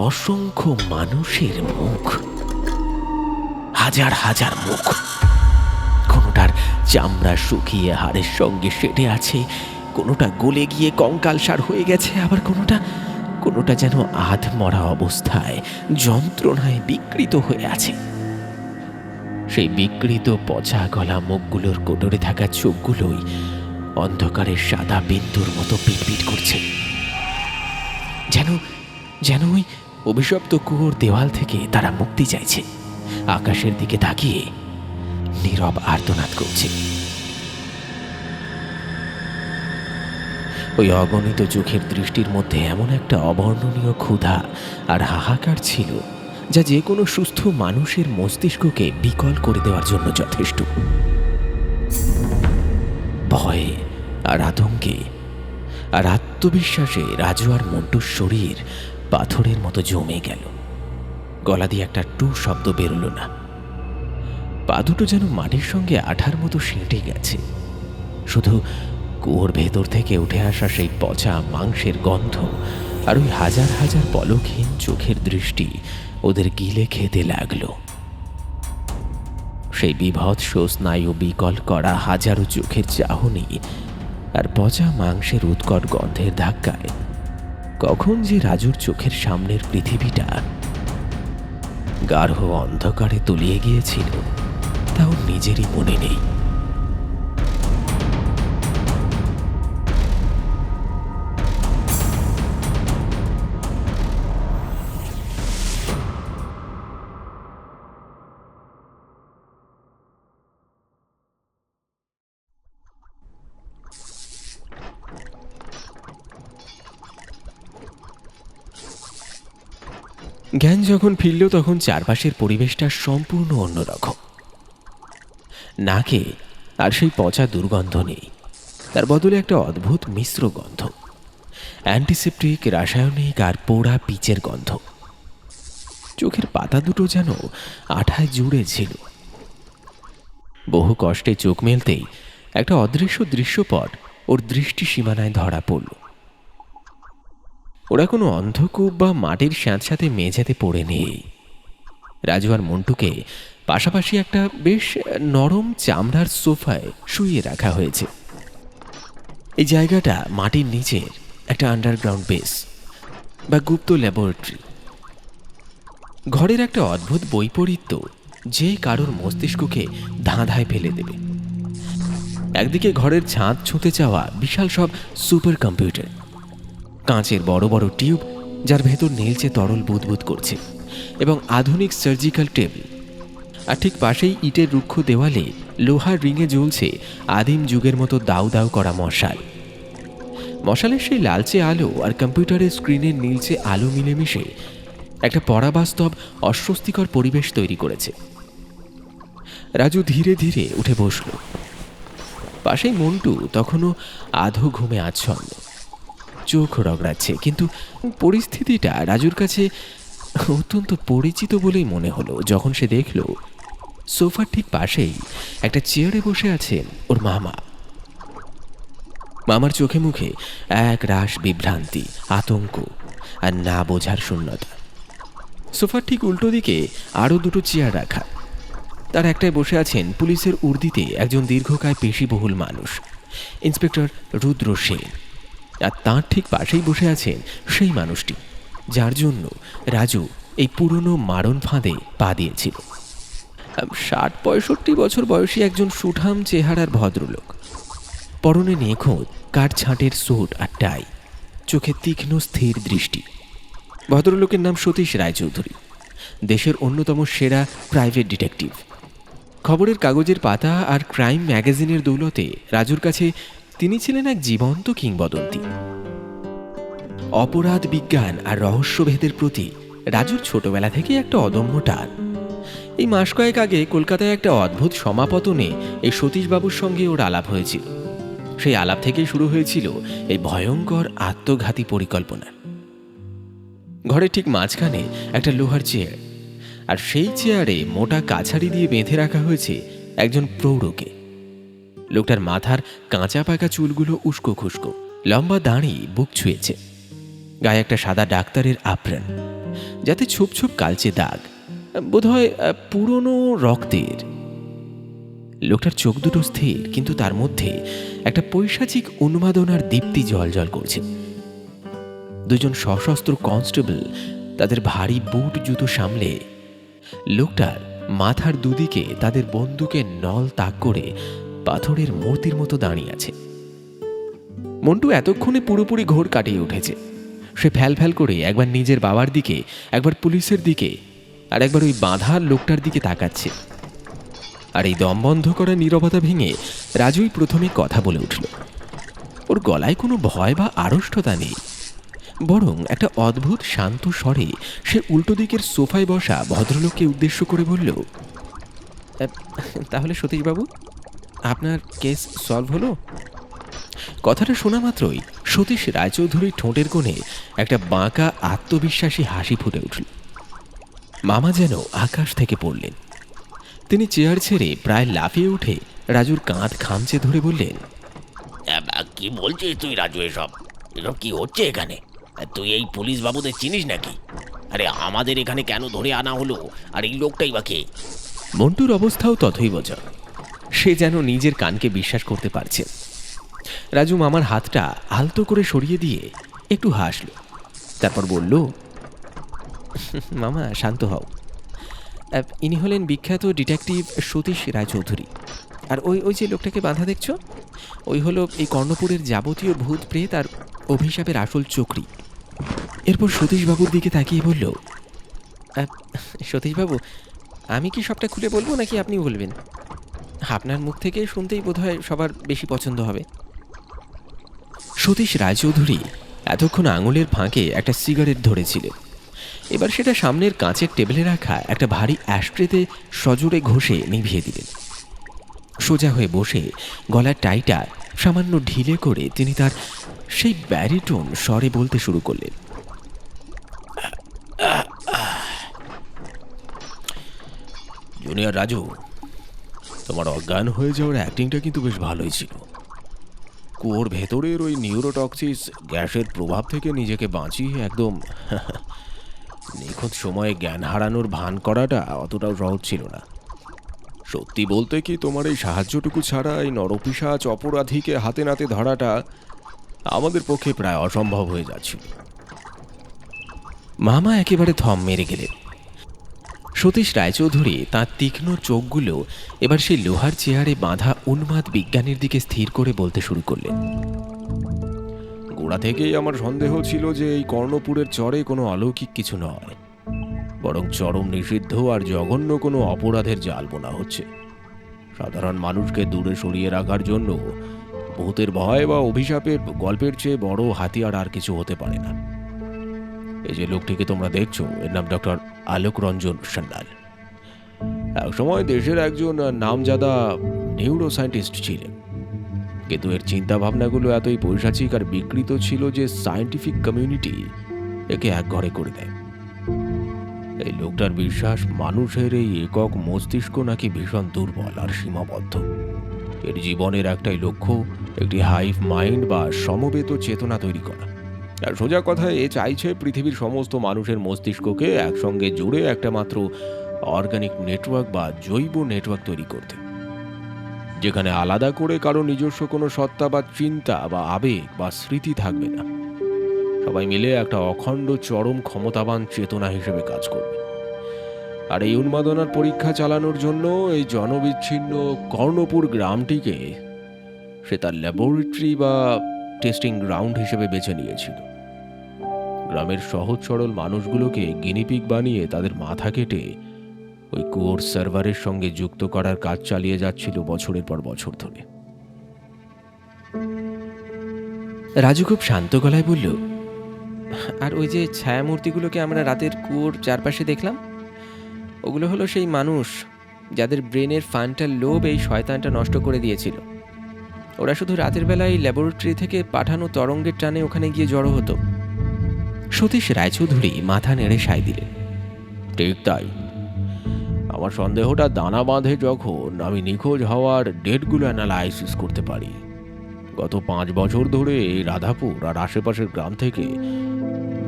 অসংখ্য মানুষের মুখ। হাজার হাজার মুখ। কোনোটার চামড়া শুকিয়ে হাড়ের সঙ্গে সেটে আছে, কোনোটা গলে গিয়ে কঙ্কালসার হয়ে গেছে, আবার কোনোটা যেন আধ মরা অবস্থায় যন্ত্রণায় বিকৃত হয়ে আছে। সেই বিকৃত পচা গলা মুখগুলোর কোটরে থাকা চোখগুলোই অন্ধকারের সাদা বিন্দুর মতো পিটপিট করছে, যেন ওই অভিশপ্ত কুয়োর দেওয়াল থেকে তারা মুক্তি চাইছে, আকাশের দিকে তাকিয়ে নীরব আর্তনাদ করছে। ওই অগণিত চোখের দৃষ্টির মধ্যে এমন একটা অবর্ণনীয় ক্ষুধা আর হাহাকার ছিল, যা যে কোনো সুস্থ মানুষের মস্তিষ্ককে বিকল করে দেওয়ার জন্য যথেষ্ট। ভয়ে আর আতঙ্কে আর আত্মবিশ্বাসে রাজু আর মন্টুর শরীর পাথরের মতো জমে গেল। গলা দিয়ে একটা টু শব্দ বেরোল না। পা দুটো যেন মাটির সঙ্গে আঠার মতো সেঁটে গেছে। শুধু কুয়োর ভেতর থেকে উঠে আসা সেই পচা মাংসের গন্ধ আর ওই হাজার হাজার পলকহীন চোখের দৃষ্টি ওদের গিলে খেতে লাগলো। সেই বিভৎস স্নায়ু বিকল করা হাজারো চোখের চাহনি আর পচা মাংসের উৎকট গন্ধের ধাক্কায় কখন যে রাজুর চোখের সামনের পৃথিবীটা গাঢ় অন্ধকারে তলিয়ে গিয়েছিল তাও নিজেরই মনে নেই। জ্ঞান যখন ফিরল তখন চারপাশের পরিবেশটা সম্পূর্ণ অন্যরকম। নাকে আর সেই পচা দুর্গন্ধ নেই, তার বদলে একটা অদ্ভুত মিশ্র গন্ধ, অ্যান্টিসেপ্টিক, রাসায়নিক আর পোড়া পিচের গন্ধ। চোখের পাতা দুটো যেন আঠায় জুড়ে ছিল। বহু কষ্টে চোখ মেলতেই একটা অদৃশ্য দৃশ্যপট ওর দৃষ্টি সীমানায় ধরা পড়ল। ওরা কোনো অন্ধকূপ বা মাটির স্যাঁতস্যাঁতে মেঝেতে পড়ে নেই। রাজু আর মন্টুকে পাশাপাশি একটা বেশ নরম চামড়ার সোফায় শুইয়ে রাখা হয়েছে। এই জায়গাটা মাটির নিচের একটা আন্ডারগ্রাউন্ড বেস বা গুপ্ত ল্যাবরেটরি। ঘরের একটা অদ্ভুত বৈপরীত্য যে কারোর মস্তিষ্ককে ধাঁধায় ফেলে দেবে। একদিকে ঘরের ছাদ ছুঁতে চাওয়া বিশাল সব সুপার কম্পিউটার, কাঁচের বড় বড় টিউব যার ভেতর নীলচে তরল বুদবুদ করছে, এবং আধুনিক সার্জিক্যাল টেবিল। আর ঠিক পাশেই ইটের রুক্ষ দেওয়ালে লোহার রিঙে জ্বলছে আদিম যুগের মতো দাউ দাউ করা মশাল। মশালের সেই লালচে আলো আর কম্পিউটারের স্ক্রিনের নীলচে আলো মিলেমিশে একটা পরাবাস্তব অস্বস্তিকর পরিবেশ তৈরি করেছে। রাজু ধীরে ধীরে উঠে বসল। পাশেই মন্টু তখনও আধো ঘুমে আচ্ছন্ন, চোখ রগড়াচ্ছে, কিন্তু পরিস্থিতিটা রাজুর কাছে অত্যন্ত পরিচিত বলেই মনে হলো যখন সে দেখল সোফার ঠিক পাশেই একটা চেয়ারে বসে আছেন ওর মামা। মামার চোখে মুখে এক রাশ বিভ্রান্তি, আতঙ্ক আর না বোঝার শূন্যতা। সোফার ঠিক উল্টো দিকে আরও দুটো চেয়ার রাখা, তার একটায় বসে আছেন পুলিশের উর্দিতে একজন দীর্ঘকায় পেশিবহুল মানুষ, ইন্সপেক্টর রুদ্র সেন। আর তাঁর ঠিক পাশেই বসে আছেন সেই মানুষটি যার জন্য রাজু এই পুরনো মারণ ফাঁদে পা দিয়েছিল। ৬০-৬৫ বছর বয়সী একজন সুঠাম চেহারার ভদ্রলোক, পরনে নিখুঁত কাঠ ছাঁটের স্যুট আর টাই, চোখে তীক্ষ্ণ স্থির দৃষ্টি। ভদ্রলোকের নাম সতীশ রায়চৌধুরী। দেশের অন্যতম সেরা প্রাইভেট ডিটেকটিভ। খবরের কাগজের পাতা আর ক্রাইম ম্যাগাজিনের দৌলতে রাজুর কাছে তিনি ছিলেন এক জীবন্ত কিংবদন্তি। অপরাধ বিজ্ঞান আর রহস্যভেদের প্রতি রাজুর ছোটবেলা থেকে একটা অদম্য টান। এই মাস কয়েক আগে কলকাতায় একটা অদ্ভুত সমাপতনে এই সতীশবাবুর সঙ্গে ওর আলাপ হয়েছিল। সেই আলাপ থেকেই শুরু হয়েছিল এই ভয়ঙ্কর আত্মঘাতী পরিকল্পনা। ঘরের ঠিক মাঝখানে একটা লোহার চেয়ার, আর সেই চেয়ারে মোটা কাছারি দিয়ে বেঁধে রাখা হয়েছে একজন প্রৌঢ়কে। লোকটার মাথার কাঁচা পাকা চুলগুলো উস্কো খুস্কো, লম্বা দাঁড়ি বুক ছুঁয়েছে, গায়ে একটা সাদা ডাক্তারের আপ্রাণ, যাতে ছোপ ছোপ কালচে দাগ, বোধহয় পুরনো রক্তের। লোকটার চোখ দুটো স্থির, কিন্তু তার মধ্যে একটা পৈশাচিক উন্মাদনার দীপ্তি জ্বলজ্বল করছে। দুজন সশস্ত্র কনস্টেবল তাদের ভারী বুট জুতো সামলে লোকটার মাথার দুদিকে তাদের বন্দুকের নল তাক করে পাথরের মূর্তির মতো দাঁড়িয়ে আছে। মন্টু এতক্ষণে পুরোপুরি ঘোর কাটিয়ে উঠেছে। সে ফ্যাল ফ্যাল করে একবার নিজের বাবার দিকে, একবার পুলিশের দিকে, আর একবার ওই বাঁধার লোকটার দিকে তাকাচ্ছে। আর এই দমবন্ধ করা নীরবতা ভেঙে রাজুই প্রথমে কথা বলে উঠল। ওর গলায় কোনো ভয় বা আড়ষ্টতা নেই, বরং একটা অদ্ভুত শান্ত স্বরে সে উল্টো দিকের সোফায় বসা ভদ্রলোককে উদ্দেশ্য করে বলল, তাহলে সতীশবাবু, আপনার কেস সলভ হলো? কথাটা শোনা মাত্রই সতীশ রায়চৌধুরীর ঠোঁটের কোণে একটা বাঁকা আত্মবিশ্বাসী হাসি ফুটে উঠল। মামা যেন আকাশ থেকে পড়লেন। তিনি চেয়ার ছেড়ে প্রায় লাফিয়ে উঠে রাজুর কাঁধ খামচে ধরে বললেন, কি বলছিস তুই রাজু? এসব এসব কি হচ্ছে এখানে? তুই এই পুলিশ বাবুদের চিনিস নাকি? আরে আমাদের এখানে কেন ধরে আনা হলো? আর এই লোকটাই বা কে? মন্টুর অবস্থাও তথৈবচ। সে যেন নিজের কানকে বিশ্বাস করতে পারছে। রাজু মামার হাতটা আলতো করে সরিয়ে দিয়ে একটু হাসল, তারপর বলল, মামা শান্ত হও। ইনি হলেন বিখ্যাত ডিটেকটিভ সতীশ রায়চৌধুরী। আর ওই ওই যে লোকটাকে বাঁধা দেখছো, ওই হলো এই কর্ণপুরের যাবতীয় ভূত প্রেত আর অভিশাপের আসল চক্রী। এরপর সতীশবাবুর দিকে তাকিয়ে বলল, সতীশবাবু, আমি কি সবটা খুলে বলবো নাকি আপনি বলবেন? আপনার মুখ থেকে শুনতেই বোধহয় সবার বেশি পছন্দ হবে। সতীশ রায়চৌধুরী এতক্ষণ আঙুলের ফাঁকে একটা সিগারেট ধরেছিলেন। এবার সেটা সামনের কাঁচের টেবিলে রাখা একটা ভারী অ্যাশট্রেতে সজোরে ঘষে নিভিয়ে দিলেন। সোজা হয়ে বসে গলার টাইটা সামান্য ঢিলে করে তিনি তার সেই ব্যারিটোন স্বরে বলতে শুরু করলেন, জুনিয়র রাজু, তোমার অজ্ঞান হয়ে যাওয়ার অ্যাক্টিংটা কিন্তু বেশ ভালোই ছিল। কুয়োর ভেতরের ওই নিউরোটক্সিস গ্যাসের প্রভাব থেকে নিজেকে বাঁচিয়ে একদম নিখুঁত সময়ে জ্ঞান হারানোর ভান করাটা অতটাও সহজ ছিল না। সত্যি বলতে কি, তোমার এই সাহায্যটুকু ছাড়া এই নরপিশাচ অপরাধীকে হাতে নাতে ধরাটা আমাদের পক্ষে প্রায় অসম্ভব হয়ে যাচ্ছিল। মামা একেবারে থম মেরে গেলেন। সতীশ রায়চৌধুরী তাঁর তীক্ষ্ণ চোখগুলো এবার সেই লোহার চেয়ারে বাঁধা উন্মাদ বিজ্ঞানীর দিকে স্থির করে বলতে শুরু করলেন, গোড়া থেকেই আমার সন্দেহ ছিল যে এই কর্ণপুরের চরে কোনো অলৌকিক কিছু নয়, বরং চরম নিষিদ্ধ আর জঘন্য কোনো অপরাধের জাল বোনা হচ্ছে। সাধারণ মানুষকে দূরে সরিয়ে রাখার জন্য ভূতের ভয় বা অভিশাপের গল্পের চেয়ে বড় হাতিয়ার আর কিছু হতে পারে না। এই যে লোকটিকে তোমরা দেখছো, এর নাম ডক্টর আলোক রঞ্জন সান্যাল। একসময় দেশের একজন নামজাদা নিউরো সায়েন্টিস্ট ছিলেন, কিন্তু এর চিন্তা ভাবনাগুলো এতই পৈশাচিক আর বিকৃত ছিল যে সায়েন্টিফিক কমিউনিটি একে একঘরে করে দেয়। এই লোকটার বিশ্বাস মানুষের এই একক মস্তিষ্ক নাকি ভীষণ দুর্বল আর সীমাবদ্ধ। এর জীবনের একটাই লক্ষ্য, একটি হাইভ মাইন্ড বা সমবেত চেতনা তৈরি করা। আর সোজা কথায় এ চাইছে পৃথিবীর সমস্ত মানুষের মস্তিষ্ককে একসঙ্গে জুড়ে একটা মাত্র অর্গানিক নেটওয়ার্ক বা জৈব নেটওয়ার্ক তৈরি করতে, যেখানে আলাদা করে কারো নিজস্ব কোনো সত্তা বা চিন্তা বা আবেগ বা স্মৃতি থাকবে না। সবাই মিলে একটা অখণ্ড চরম ক্ষমতাবান চেতনা হিসেবে কাজ করবে। আর এই উন্মাদনার পরীক্ষা চালানোর জন্য এই জনবিচ্ছিন্ন কর্ণপুর গ্রামটিকে সে তার ল্যাবরেটরি বা টেস্টিং গ্রাউন্ড হিসেবে বেছে নিয়েছিল। গ্রামের সহজ সরল মানুষগুলোকে গিনিপিগ বানিয়ে তাদের মাথা কেটে ওই কুয়োর সার্ভারের সঙ্গে যুক্ত করার কাজ চালিয়ে যাচ্ছিল বছরের পর বছর ধরে। রাজু খুব শান্ত গলায় বলল, আর ওই যে ছায়ামূর্তিগুলোকে আমরা রাতের কুয়োর চারপাশে দেখলাম, ওগুলো হলো সেই মানুষ যাদের ব্রেনের ফান্টাল লোভ এই শয়তানটা নষ্ট করে দিয়েছিল। ওরা শুধু রাতের বেলায় ল্যাবরেটরি থেকে পাঠানো তরঙ্গের টানে ওখানে গিয়ে জড়ো হতো। সতীশ রায়চৌধুরী মাথা নেড়ে সায় দিলেন, ঠিক তাই। আমার সন্দেহটা দানা বাঁধে যখন আমি নিখোঁজ হওয়ার ডেটগুলো অ্যানালাইসিস করতে পারি। গত 5 বছর ধরে এই রাধাপুর আর আশেপাশের গ্রাম থেকে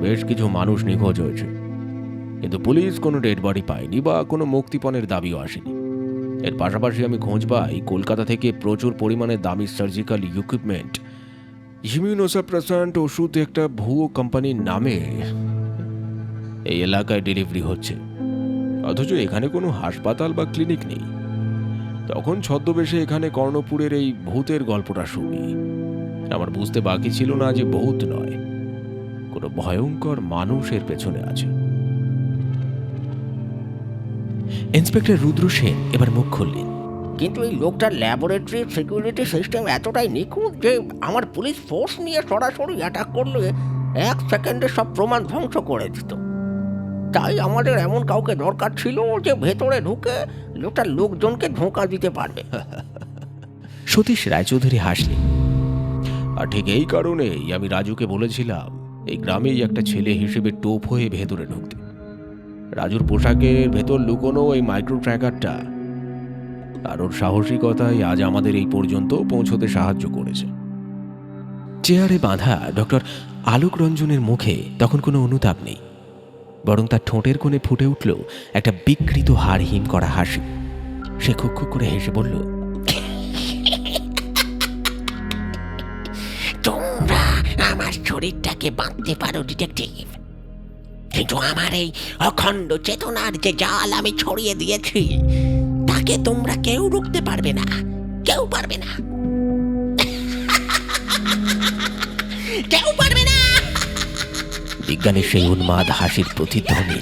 বেশ কিছু মানুষ নিখোঁজ হয়েছে, কিন্তু পুলিশ কোনো ডেড বডি পায়নি বা কোনো মুক্তিপণের দাবিও আসেনি। এর পাশাপাশি আমি খোঁজ পাই কলকাতা থেকে প্রচুর পরিমাণে দামি সার্জিক্যাল ইকুইপমেন্ট, ইমিউনোসাপ্রেসান্ট ওষুধ একটা ভুয়ো কোম্পানির নামে এই এলাকায় ডেলিভারি হচ্ছে, অথচ এখানে কোনো হাসপাতাল বা ক্লিনিক নেই। তখন ছদ্মবেশে এখানে কর্ণপুরের এই ভূতের গল্পটা শুনি। আমার বুঝতে বাকি ছিল না যে ভূত নয়, কোনো ভয়ঙ্কর মানুষের পেছনে আছে। ইন্সপেক্টর রুদ্র সেন এবার মুখ খুললেন। কিন্তু এই লোকটার ল্যাবরেটরির সিকিউরিটি সিস্টেম এতটাই নিখুঁত যে আমার পুলিশ ফোর্স নিয়ে সরাসরি অ্যাটাক করলে 1 সেকেন্ডে সব প্রমাণ ধ্বংস করে দিত। তাই আমাদের এমন কাউকে দরকার ছিল যে ভেতরে ঢুকে লোকটার লোকজনকে ধোঁকা দিতে পারবে। সতীশ রায়চৌধুরী হাসলেন। আর ঠিক এই কারণেই আমি রাজুকে বলেছিলাম এই গ্রামেই একটা ছেলে হিসেবে টোপ হয়ে ভেতরে ঢুকতে। রাজুর পোশাকের ভেতর লুকোনো এই মাইক্রো ট্র্যাকারটা আর ওর সাহসিকতাই আজ আমাদের এই পর্যন্ত পৌঁছতে সাহায্য করেছে। চেয়ারে বাঁধা ডক্টর আলোক রঞ্জনের মুখে তখন কোনো অনুতাপ নেই, বরং তার ঠোঁটের কোণে ফুটে উঠল একটা বিকৃত হাড়হিম করা হাসি। সে খুক খুক করে হেসে বলল, তোমরা আমার শরীরটাকে বাঁধতে পারো ডিটেকটিভ, কিন্তু আমার এই অখণ্ড চেতনার যে জাল আমি ছড়িয়ে দিয়েছি তাকে তোমরা কেউ রুখতে পারবে না, কেউ পারবে না, কেউ পারবে না। বিজ্ঞানের সেই উন্মাদ হাসির প্রতিধ্বনি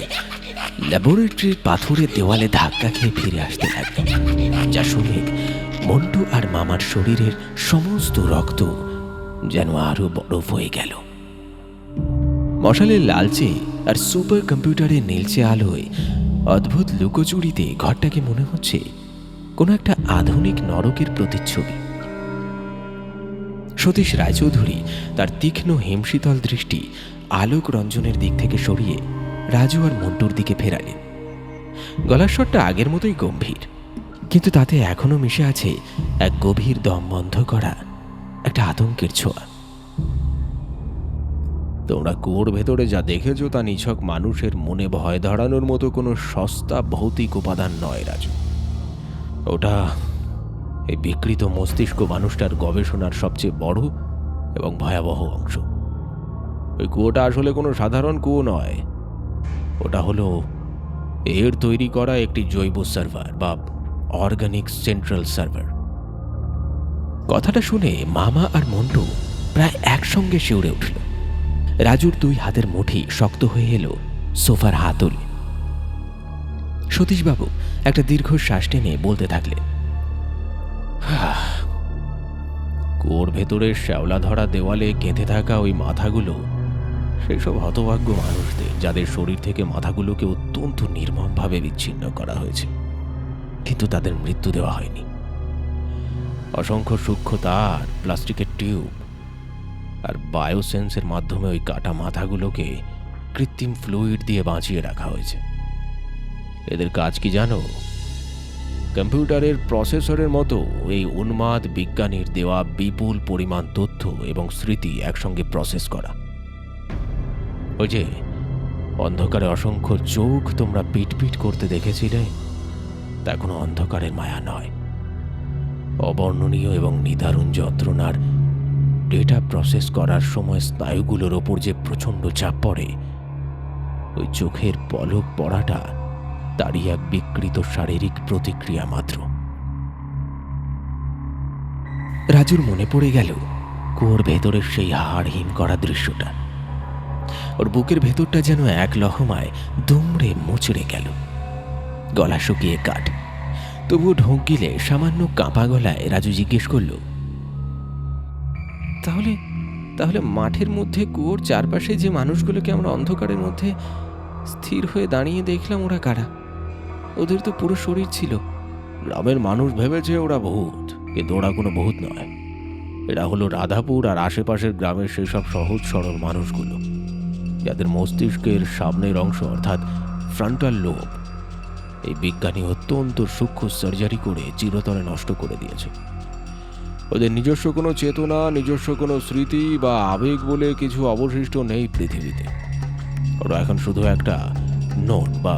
ল্যাবরেটরির পাথরের দেওয়ালে ধাক্কা খেয়ে ফিরে আসতে লাগলো, যা শুনে মন্টু আর মামার শরীরের সমস্ত রক্ত যেন আরো বরফ হয়ে গেল। মশালের লালচে আর সুপার কম্পিউটারের নীলচে আলোয় অদ্ভুত লুকোচুরিতে ঘরটাকে মনে হচ্ছে কোনো একটা আধুনিক নরকের প্রতিচ্ছবি। সতীশ রায়চৌধুরী তার তীক্ষ্ণ হিমশীতল দৃষ্টি আলোক রঞ্জনের দিক থেকে সরিয়ে রাজু আর মন্টুর দিকে ফেরালেন। গলার স্বরটা আগের মতোই গম্ভীর, কিন্তু তাতে এখনো মিশে আছে এক গভীর দম বন্ধ করা একটা আতঙ্কের ছোঁয়া। তোমরা কুয়োর ভেতরে যা দেখেছো তা নিছক মানুষের মনে ভয় ধরানোর মতো কোনো সস্তা ভৌতিক উপাদান নয় রাজু। ওটা এই বিকৃত মস্তিষ্ক মানুষটার গবেষণার সবচেয়ে বড় এবং ভয়াবহ অংশ। ওই কুয়োটা আসলে কোনো সাধারণ কুয়ো নয়, ওটা হলো এর তৈরি করা একটি জৈব সার্ভার বা অর্গানিক সেন্ট্রাল সার্ভার। কথাটা শুনে মামা আর মন্টু প্রায় একসঙ্গে শিউরে উঠল। রাজুর 2 হাতের মুঠি শক্ত হয়ে এলো সোফার হাতলে। সতীশবাবু একটা দীর্ঘ শ্বাস টেনে বলতে থাকলেন, কুয়োর ভেতরে শ্যাওলা ধরা দেওয়ালে গেঁথে থাকা ওই মাথাগুলো সেই সব হতভাগ্য মানুষদের, যাদের শরীর থেকে মাথাগুলোকে অত্যন্ত নির্মমভাবে বিচ্ছিন্ন করা হয়েছে, কিন্তু তাদের মৃত্যু দেওয়া হয়নি। অসংখ্য সূক্ষ্ম তার, প্লাস্টিকের টিউব আর বায়োসেন্সের মাধ্যমে ওই কাটা মাথাগুলোকে কৃত্রিম ফ্লুইড দিয়ে বাঁচিয়ে রাখা হয়েছে। এদের কাজ কি জানো? কম্পিউটারের প্রসেসরের মতো এই উন্মাদ বিজ্ঞানীর দেওয়া বিপুল পরিমাণ তথ্য এবং স্মৃতি একসঙ্গে প্রসেস করা। ওই যে অন্ধকারে অসংখ্য চোখ তোমরা পিটপিট করতে দেখেছিলে, তা কোনো অন্ধকারের মায়া নয়, অবর্ণনীয় এবং নিদারুণ যন্ত্রণার ডেটা প্রসেস করার সময় স্নায়ুগুলোর ওপর যে প্রচণ্ড চাপ পড়ে, ওই চোখের পলক পড়াটা তারই এক বিকৃত শারীরিক প্রতিক্রিয়া মাত্র। রাজুর মনে পড়ে গেল কুয়োর ভেতরের সেই হাড়হিম করা দৃশ্যটা। ওর বুকের ভেতরটা যেন এক লহমায় দুমড়ে মুচড়ে গেল। গলা শুকিয়ে কাঠ, তবুও ঢোক গিলে সামান্য কাঁপা গলায় রাজু জিজ্ঞেস করল, তাহলে তাহলে মাঠের মধ্যে কুয়োর চারপাশে যে মানুষগুলোকে আমরা অন্ধকারের মধ্যে স্থির হয়ে দাঁড়িয়ে দেখলাম, ওরা কারা? ওদের তো পুরো শরীর ছিল। গ্রামের মানুষ ভেবেছে ওরা ভূত, কিন্তু ওরা কোনো ভূত নয়। এরা হলো রাধাপুর আর আশেপাশের গ্রামের সেসব সহজ সরল মানুষগুলো, যাদের মস্তিষ্কের সামনের অংশ অর্থাৎ ফ্রন্টাল লোব এই বিজ্ঞানী অত্যন্ত সূক্ষ্ম সার্জারি করে চিরতরে নষ্ট করে দিয়েছে। ওদের নিজস্ব কোনো চেতনা, নিজস্ব কোনো স্মৃতি বা আবেগ বলে কিছু অবশিষ্ট নেই পৃথিবীতে। ওরা এখন শুধু একটা নোট বা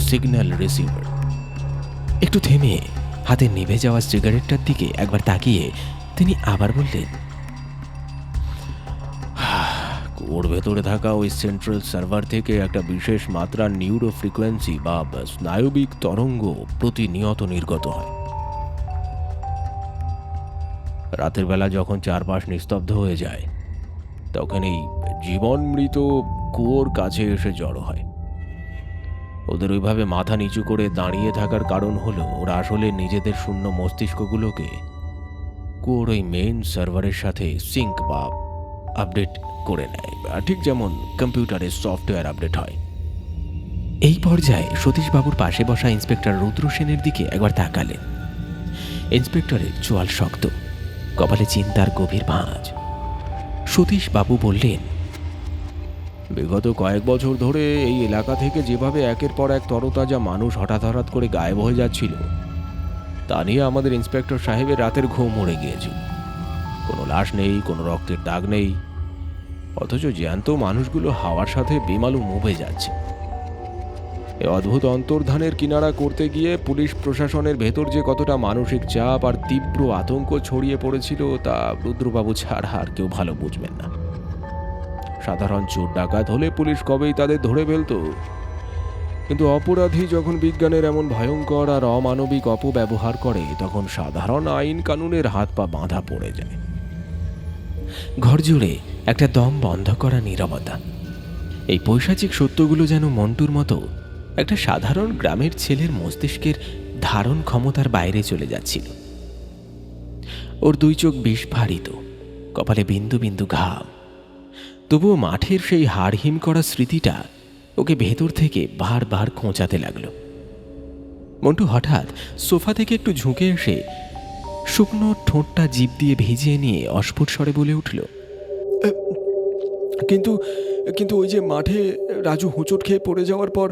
সিগন্যাল রিসিভার। একটু থেমে হাতে নিভে যাওয়া সিগারেটটার দিকে একবার তাকিয়ে তিনি আবার বললেন, ওর ভেতরে থাকা ওই সেন্ট্রাল সার্ভার থেকে একটা বিশেষ মাত্রার নিউরো ফ্রিকোয়েন্সি বা স্নায়বিক তরঙ্গ প্রতিনিয়ত নির্গত হয়। রাতের বেলা যখন চারপাশ নিস্তব্ধ হয়ে যায়, তখন এই জীবন মৃত কুয়োর কাছে এসে জড়ো হয়। ওদের ওইভাবে মাথা নিচু করে দাঁড়িয়ে থাকার কারণ হলো ওরা আসলে নিজেদের শূন্য মস্তিষ্কগুলোকে কুয়োর ওই মেইন সার্ভারের সাথে সিঙ্ক বা আপডেট করে নেয়, ঠিক যেমন কম্পিউটারের সফটওয়্যার আপডেট হয়। এই পর্যায়ে সতীশবাবুর পাশে বসা ইন্সপেক্টর রুদ্র সেনের দিকে একবার তাকালেন। ইন্সপেক্টরের চোয়াল শক্ত, কপালে চিন্তার গভীর ভাঁজ। সতীশবাবু বললেন, বিগত কয়েক বছর ধরে এই এলাকা থেকে যেভাবে একের পর এক তরতাজা মানুষ হঠাৎ হঠাৎ করে গায়েব হয়ে যাচ্ছিল, তা নিয়ে আমাদের ইন্সপেক্টর সাহেবের রাতের ঘুম মরে গিয়েছিল। কোনো লাশ নেই, কোনো রক্তের দাগ নেই, অথচ জ্যান্ত মানুষগুলো হাওয়ার সাথে বেমালুম মুভে যাচ্ছে। এই অদ্ভুত অন্তর্ধানের কিনারা করতে গিয়ে পুলিশ প্রশাসনের ভেতর যে কতটা মানসিক চাপ আর তীব্র আতঙ্ক ছড়িয়ে পড়েছিল, তা রুদ্রবাবু ছাড়া আর কেউ ভালো বুঝবেন না। সাধারণ চোর ডাকাত হলে পুলিশ কবেই তাদের ধরে ফেলত, কিন্তু অপরাধী যখন বিজ্ঞানের এমন ভয়ঙ্কর আর অমানবিক অপব্যবহার করে, তখন সাধারণ আইন কানুনের হাত পা বাঁধা পড়ে যায়। ঘর জুড়ে একটা দম বন্ধ করা নীরবতা। এই পৈশাচিক সত্যগুলো যেন মন্টুর মতো একটা সাধারণ গ্রামের ছেলের মস্তিষ্কের ধারণ ক্ষমতার বাইরে চলে যাচ্ছিল। ওর দুই চোখ বিস্ফারিত, কপালে বিন্দু বিন্দু ঘাম, তবুও মাঠের সেই হাড়হিম করা স্মৃতিটা ওকে ভেতর থেকে বারবার খোঁচাতে লাগলো। মন্টু হঠাৎ সোফা থেকে একটু ঝুঁকে এসে শুকনো ঠোঁটটা জিভ দিয়ে ভিজিয়ে নিয়ে অস্ফুট স্বরে বলে উঠল, কিন্তু কিন্তু ওই যে মাঠে রাজু হোঁচট খেয়ে পড়ে যাওয়ার পর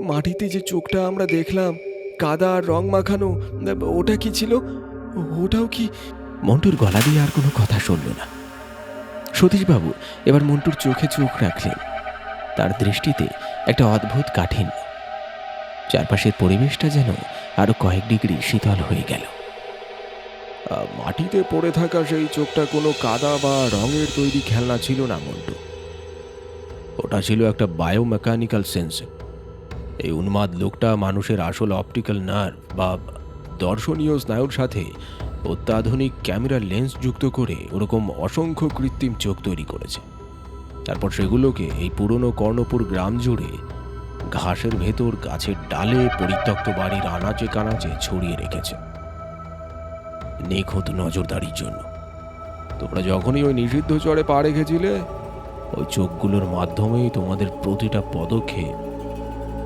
মাটিতে যে চোখটা আমরা দেখলাম, কাদা আর রং মাখানো, ওটা কি ছিল? ওটাও কি? মন্টুর গলা দিয়ে আর কোনো কথা শুনল না। সতীশবাবু এবার মন্টুর চোখে চোখ রাখলেন। তার দৃষ্টিতে একটা অদ্ভুত কাঠিন্য। চারপাশের পরিবেশটা যেন আরো কয়েক ডিগ্রি শীতল হয়ে গেল। মাটিতে পড়ে থাকা সেই চোখটা কোনো কাদা বা রঙের তৈরি খেলনা ছিল না মন্টু। ওটা ছিল একটা বায়োমেকানিক্যাল সেন্স। এই উন্মাদ লোকটা মানুষের আসল অপটিক্যাল নার্ভ বা দর্শনীয় স্নায়ুর সাথে অত্যাধুনিক ক্যামেরার লেন্স যুক্ত করে ওরকম অসংখ্য কৃত্রিম চোখ তৈরি করেছে। তারপর সেগুলোকে এই পুরনো কর্ণপুর গ্রাম জুড়ে ঘাসের ভেতর, গাছের ডালে, পরিত্যক্ত বাড়ির আনাচে কানাচে ছড়িয়ে রেখেছে নিখুঁত নজরদারির জন্য। তোমরা যখনই ওই নিষিদ্ধ চরে পা রেখেছিলে, ওই চোখগুলোর মাধ্যমেই তোমাদের প্রতিটা পদক্ষেপ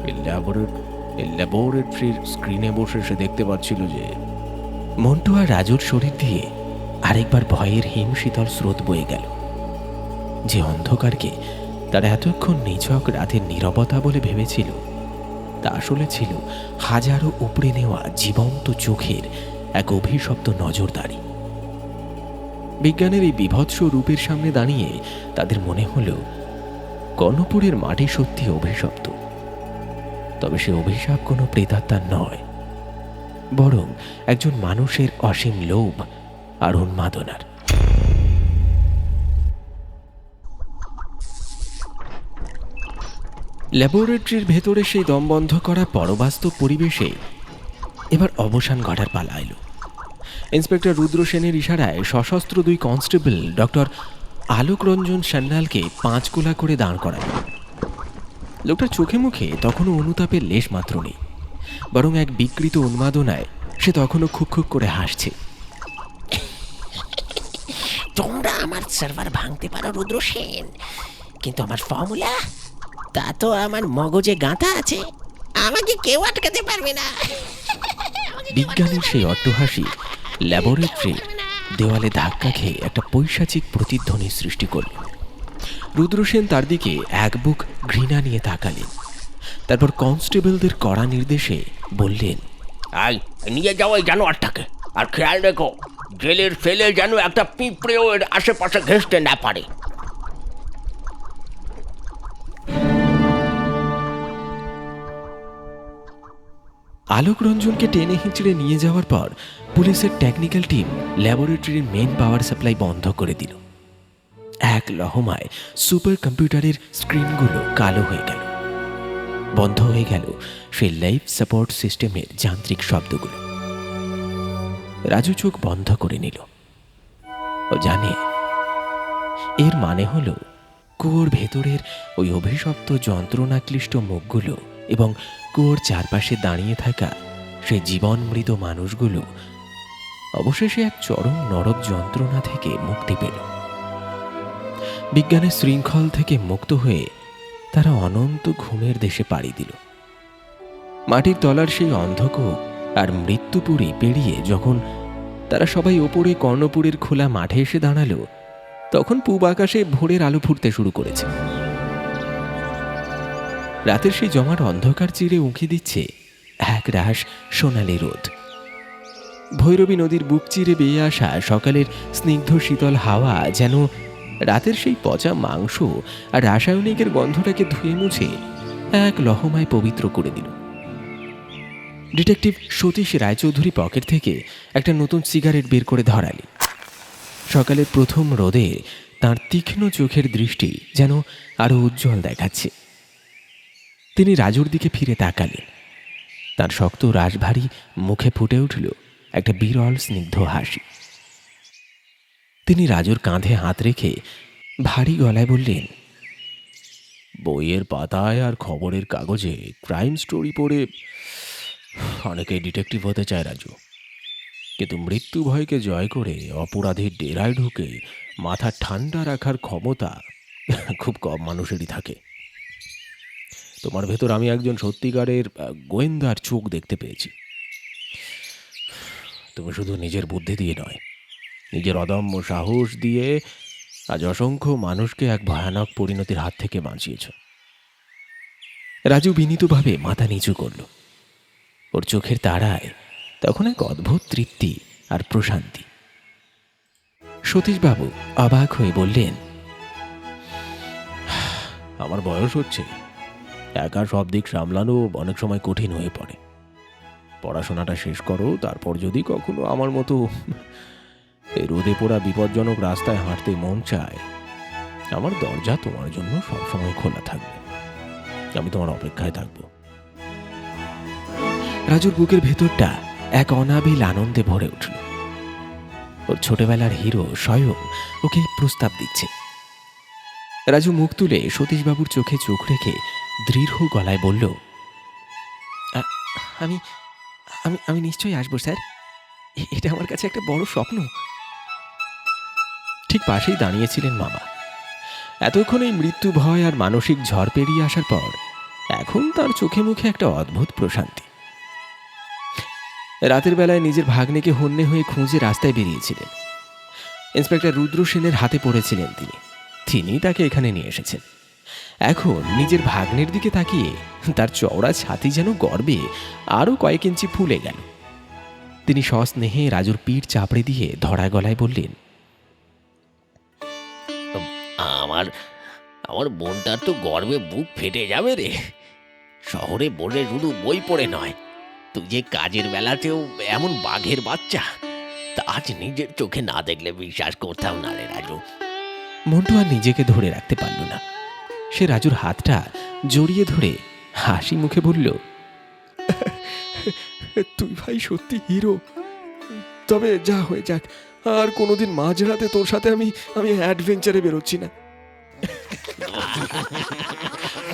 এই ল্যাবরেটরির স্ক্রিনে বসে সে দেখতে পাচ্ছিল। যে মন্টু আর রাজুর শরীর দিয়ে আরেকবার ভয়ের হিম শীতল স্রোত বয়ে গেল। যে অন্ধকারকে তারা এতক্ষণ নিছক রাতের নীরবতা বলে ভেবেছিল, তা আসলে ছিল হাজারো উপড়ে নেওয়া জীবন্ত চোখের এক অভিশপ্ত নজরদারি। বিজ্ঞানের এই বিভৎস রূপের সামনে দাঁড়িয়ে তাদের মনে হল কর্ণপুরের মাটি সত্যি অভিশপ্ত। তবে সে অভিশাপ কোনো প্রেতাত্মার নয়, বরং একজন মানুষের অসীম লোভ আর উন্মাদনার। ল্যাবরেটরির ভেতরে সেই দমবন্ধ করা পরবাস্তব পরিবেশে এবার অবসান ঘটার পালা এলো। ইন্সপেক্টর রুদ্র সেনের ইশারায় সশস্ত্র দুই কনস্টেবল ডক্টর আলোক রঞ্জন সান্যালকে 5 কোলা করে দাঁড় করায়। লোকটার চোখে মুখে তখনও অনুতাপের লেশ মাত্র নেই, বরং এক বিকৃত উন্মাদনায় সে তখনও খুক খুক করে হাসছে। তোমরা আমার সার্ভার ভাঙতে পারো রুদ্র সেন, কিন্তু আমার ফর্মুলা তা তো আমার মগজে গাঁথা আছে, আমাকে কেউ আটকাতে পারবে না। বিজ্ঞানীর সেই অট্টহাসি ল্যাবরেটরি দেওয়ালে ধাক্কা খেয়ে একটা পৈশাচিক প্রতিধ্বনি সৃষ্টি করল। রুদ্রসেন তার দিকে এক বুক ঘৃণা নিয়ে তাকালেন, তারপর কনস্টেবলদের কড়া নির্দেশে বললেন, আয় নিয়ে যাও এই জানোয়ারটাকে, আর খেয়াল রেখো জেলের সেলে যেন একটা পিঁপড়েও এর আশেপাশে ঘেঁষতে না পারে। আলোক রঞ্জনকে টেনে হিঁচড়ে নিয়ে যাওয়ার পর পুলিশের টেকনিক্যাল টিম ল্যাবরেটরির মেন পাওয়ার সাপ্লাই বন্ধ করে দিল। এক লহমায় সুপার কম্পিউটারের স্ক্রিনগুলো কালো হয়ে গেল। বন্ধ হয়ে গেল সেই লাইফ সাপোর্ট সিস্টেমের যান্ত্রিক শব্দগুলো। রাজু চোখ বন্ধ করে নিল। ও জানে এর মানে হলো কুয়োর ভেতরের ওই অভিশপ্ত যন্ত্রণাক্লিষ্ট মুখগুলো এবং কুয়োর চারপাশে দাঁড়িয়ে থাকা সেই জীবনমৃত মানুষগুলো অবশেষে এক চরম নরক যন্ত্রণা থেকে মুক্তি পেল। বিজ্ঞানের শৃঙ্খল থেকে মুক্ত হয়ে তারা অনন্ত ঘুমের দেশে পাড়ি দিল। মাটির তলার সেই অন্ধকূপ আর মৃত্যুপুরী পেরিয়ে যখন তারা সবাই ওপরে কর্ণপুরের খোলা মাঠে এসে দাঁড়ালো, তখন পূব আকাশে ভোরের আলো ফুটতে শুরু করেছে। রাতের সেই জমাট অন্ধকার চিরে উঁকি দিচ্ছে এক রাশ সোনালি রোদ। ভৈরবী নদীর বুক চিরে বেয়ে আসা সকালের স্নিগ্ধ শীতল হাওয়া যেন রাতের সেই পচা মাংস আর রাসায়নিকের গন্ধটাকে ধুয়ে মুছে এক লহমায় পবিত্র করে দিল। ডিটেকটিভ সতীশ রায়চৌধুরী পকেট থেকে একটা নতুন সিগারেট বের করে ধরালেন। সকালের প্রথম রোদে তার তীক্ষ্ণ চোখের দৃষ্টি যেন আরো উজ্জ্বল দেখাচ্ছে। তিনি রাজুর দিকে ফিরে তাকালেন। তার শক্ত রাশভারী মুখে ফুটে উঠল একটা বিরল স্নিগ্ধ হাসি। তিনি রাজুর কাঁধে হাত রেখে ভারী গলায় বললেন, বইয়ের পাতায় আর খবরের কাগজে ক্রাইম স্টোরি পড়ে অনেকে ডিটেকটিভ হতে চায় রাজু, কিন্তু মৃত্যু ভয়কে জয় করে অপরাধীর ডেরায় ঢুকে মাথা ঠান্ডা রাখার ক্ষমতা খুব কম মানুষেরই থাকে। তোমার ভেতর আমি একজন সত্যিকারের গোয়েন্দার চোখ দেখতে পেয়েছি। তুমি শুধু নিজের বুদ্ধি দিয়ে নয়, নিজের অদম্য সাহস দিয়ে আজ অসংখ্য মানুষকে এক ভয়ানক পরিণতির হাত থেকে বাঁচিয়েছ। রাজু বিনীতভাবে মাথা নিচু করল। ওর চোখের তারায় তখন এক অদ্ভুত তৃপ্তি আর প্রশান্তি। সতীশবাবু অবাক হয়ে বললেন, আমার বয়স হচ্ছে, একা সব দিক সামলানো অনেক সময় কঠিন হয়ে পড়ে। পড়াশোনাটা শেষ করো, তারপর যদি কখনো আমার মতো এই রোদে পোড়া বিপজ্জনক রাস্তায় হাঁটতে মন চায়, আমার দরজা তোমার জন্য সবসময় খোলা থাকবে। আমি তোমার অপেক্ষায় থাকবো। রাজুর বুকের ভেতরটা এক অনাবিল আনন্দে ভরে উঠল। ওর ছোটবেলার হিরো স্বয়ং ওকে প্রস্তাব দিচ্ছে। রাজু মুখ তুলে সতীশবাবুর চোখে চোখ রেখে দৃঢ় গলায় বলল, আমি আমি আমি নিশ্চয়ই আসবো স্যার, এটা আমার কাছে একটা বড় স্বপ্ন। ঠিক পাশেই দাঁড়িয়েছিলেন মামা। এতক্ষণ এই মৃত্যু ভয় আর মানসিক ঝড় পেরিয়ে আসার পর এখন তার চোখে মুখে একটা অদ্ভুত প্রশান্তি। রাতের বেলায় নিজের ভাগ্নেকে হন্যে হয়ে খুঁজে রাস্তায় বেরিয়েছিলেন। ইন্সপেক্টর রুদ্র সেনের হাতে পড়েছিলেন তিনি তাকে এখানে নিয়ে এসেছেন। এখন নিজের ভাগ্নের দিকে তাকিয়ে তার চওড়া ছাতি যেন গর্বে আরও কয়েক ইঞ্চি ফুলে গেল। তিনি সস্নেহে রাজুর পিঠ চাপড়ে দিয়ে ধরা গলায় বললেন, আমার আমার বোনটার তো গর্বে বুক ফেটে যাবে রে। শহরে বসে শুধু বই পড়ে নয়, তুই যে কাজের বেলাতেও এমন বাঘের বাচ্চা, তা আজ নিজের চোখে না দেখলে বিশ্বাস করতাম না রে রাজু। মন্টু আর নিজেকে ধরে রাখতে পারল না। সে রাজুর হাতটা জড়িয়ে ধরে হাসি মুখে বলল, তুই ভাই সত্যি হিরো। তবে যা হয়ে যাক, আর কোনোদিন মাঝরাতে তোর সাথে আমি আমি অ্যাডভেঞ্চারে বেরোচ্ছি না।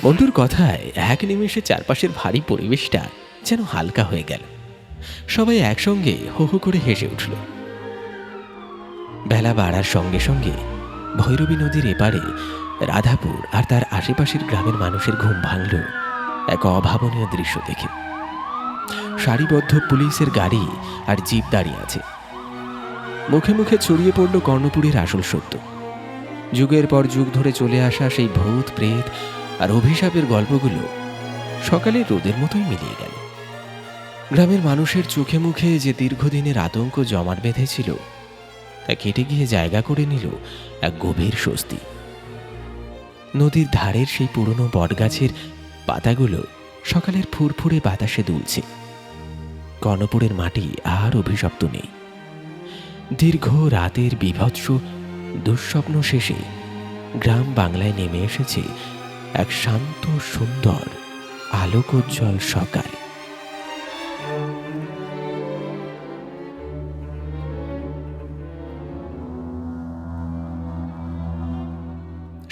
বন্ধুর কথায় এক নিমেষে চারপাশের ভারী পরিবেশটা যেন হালকা হয়ে গেল। সবাই একসঙ্গে হো হো করে হেসে উঠল। বেলা বাড়ার সঙ্গে সঙ্গে ভৈরবী নদীর এপারে রাধাপুর আর তার আশেপাশের গ্রামের মানুষের ঘুম ভাঙল এক অভাবনীয় দৃশ্য দেখে। সারিবদ্ধ পুলিশের গাড়ি আর জিপ দাঁড়িয়ে আছে। মুখে মুখে ছড়িয়ে পড়ল কর্ণপুরের আসল সত্য। যুগের পর যুগ ধরে চলে আসা সেই ভূত প্রেত আর অভিশাপের গল্পগুলো সকালে রোদের মতোই মিলিয়ে গেল। গ্রামের মানুষের চোখে মুখে যে দীর্ঘদিনের আতঙ্ক জমাট বেঁধেছিল তা কেটে গিয়ে জায়গা করে নিল এক গভীর স্বস্তি। নদীর ধারের সেই পুরনো বটগাছের পাতাগুলো সকালের ফুরফুরে বাতাসে দুলছে। কর্ণপুরের মাটি আর অভিশপ্ত নেই। দীর্ঘ রাতের বীভৎস দুঃস্বপ্ন শেষে গ্রাম বাংলায় নেমে এসেছে এক শান্ত সুন্দর আলোকোজ্জ্বল সকাল।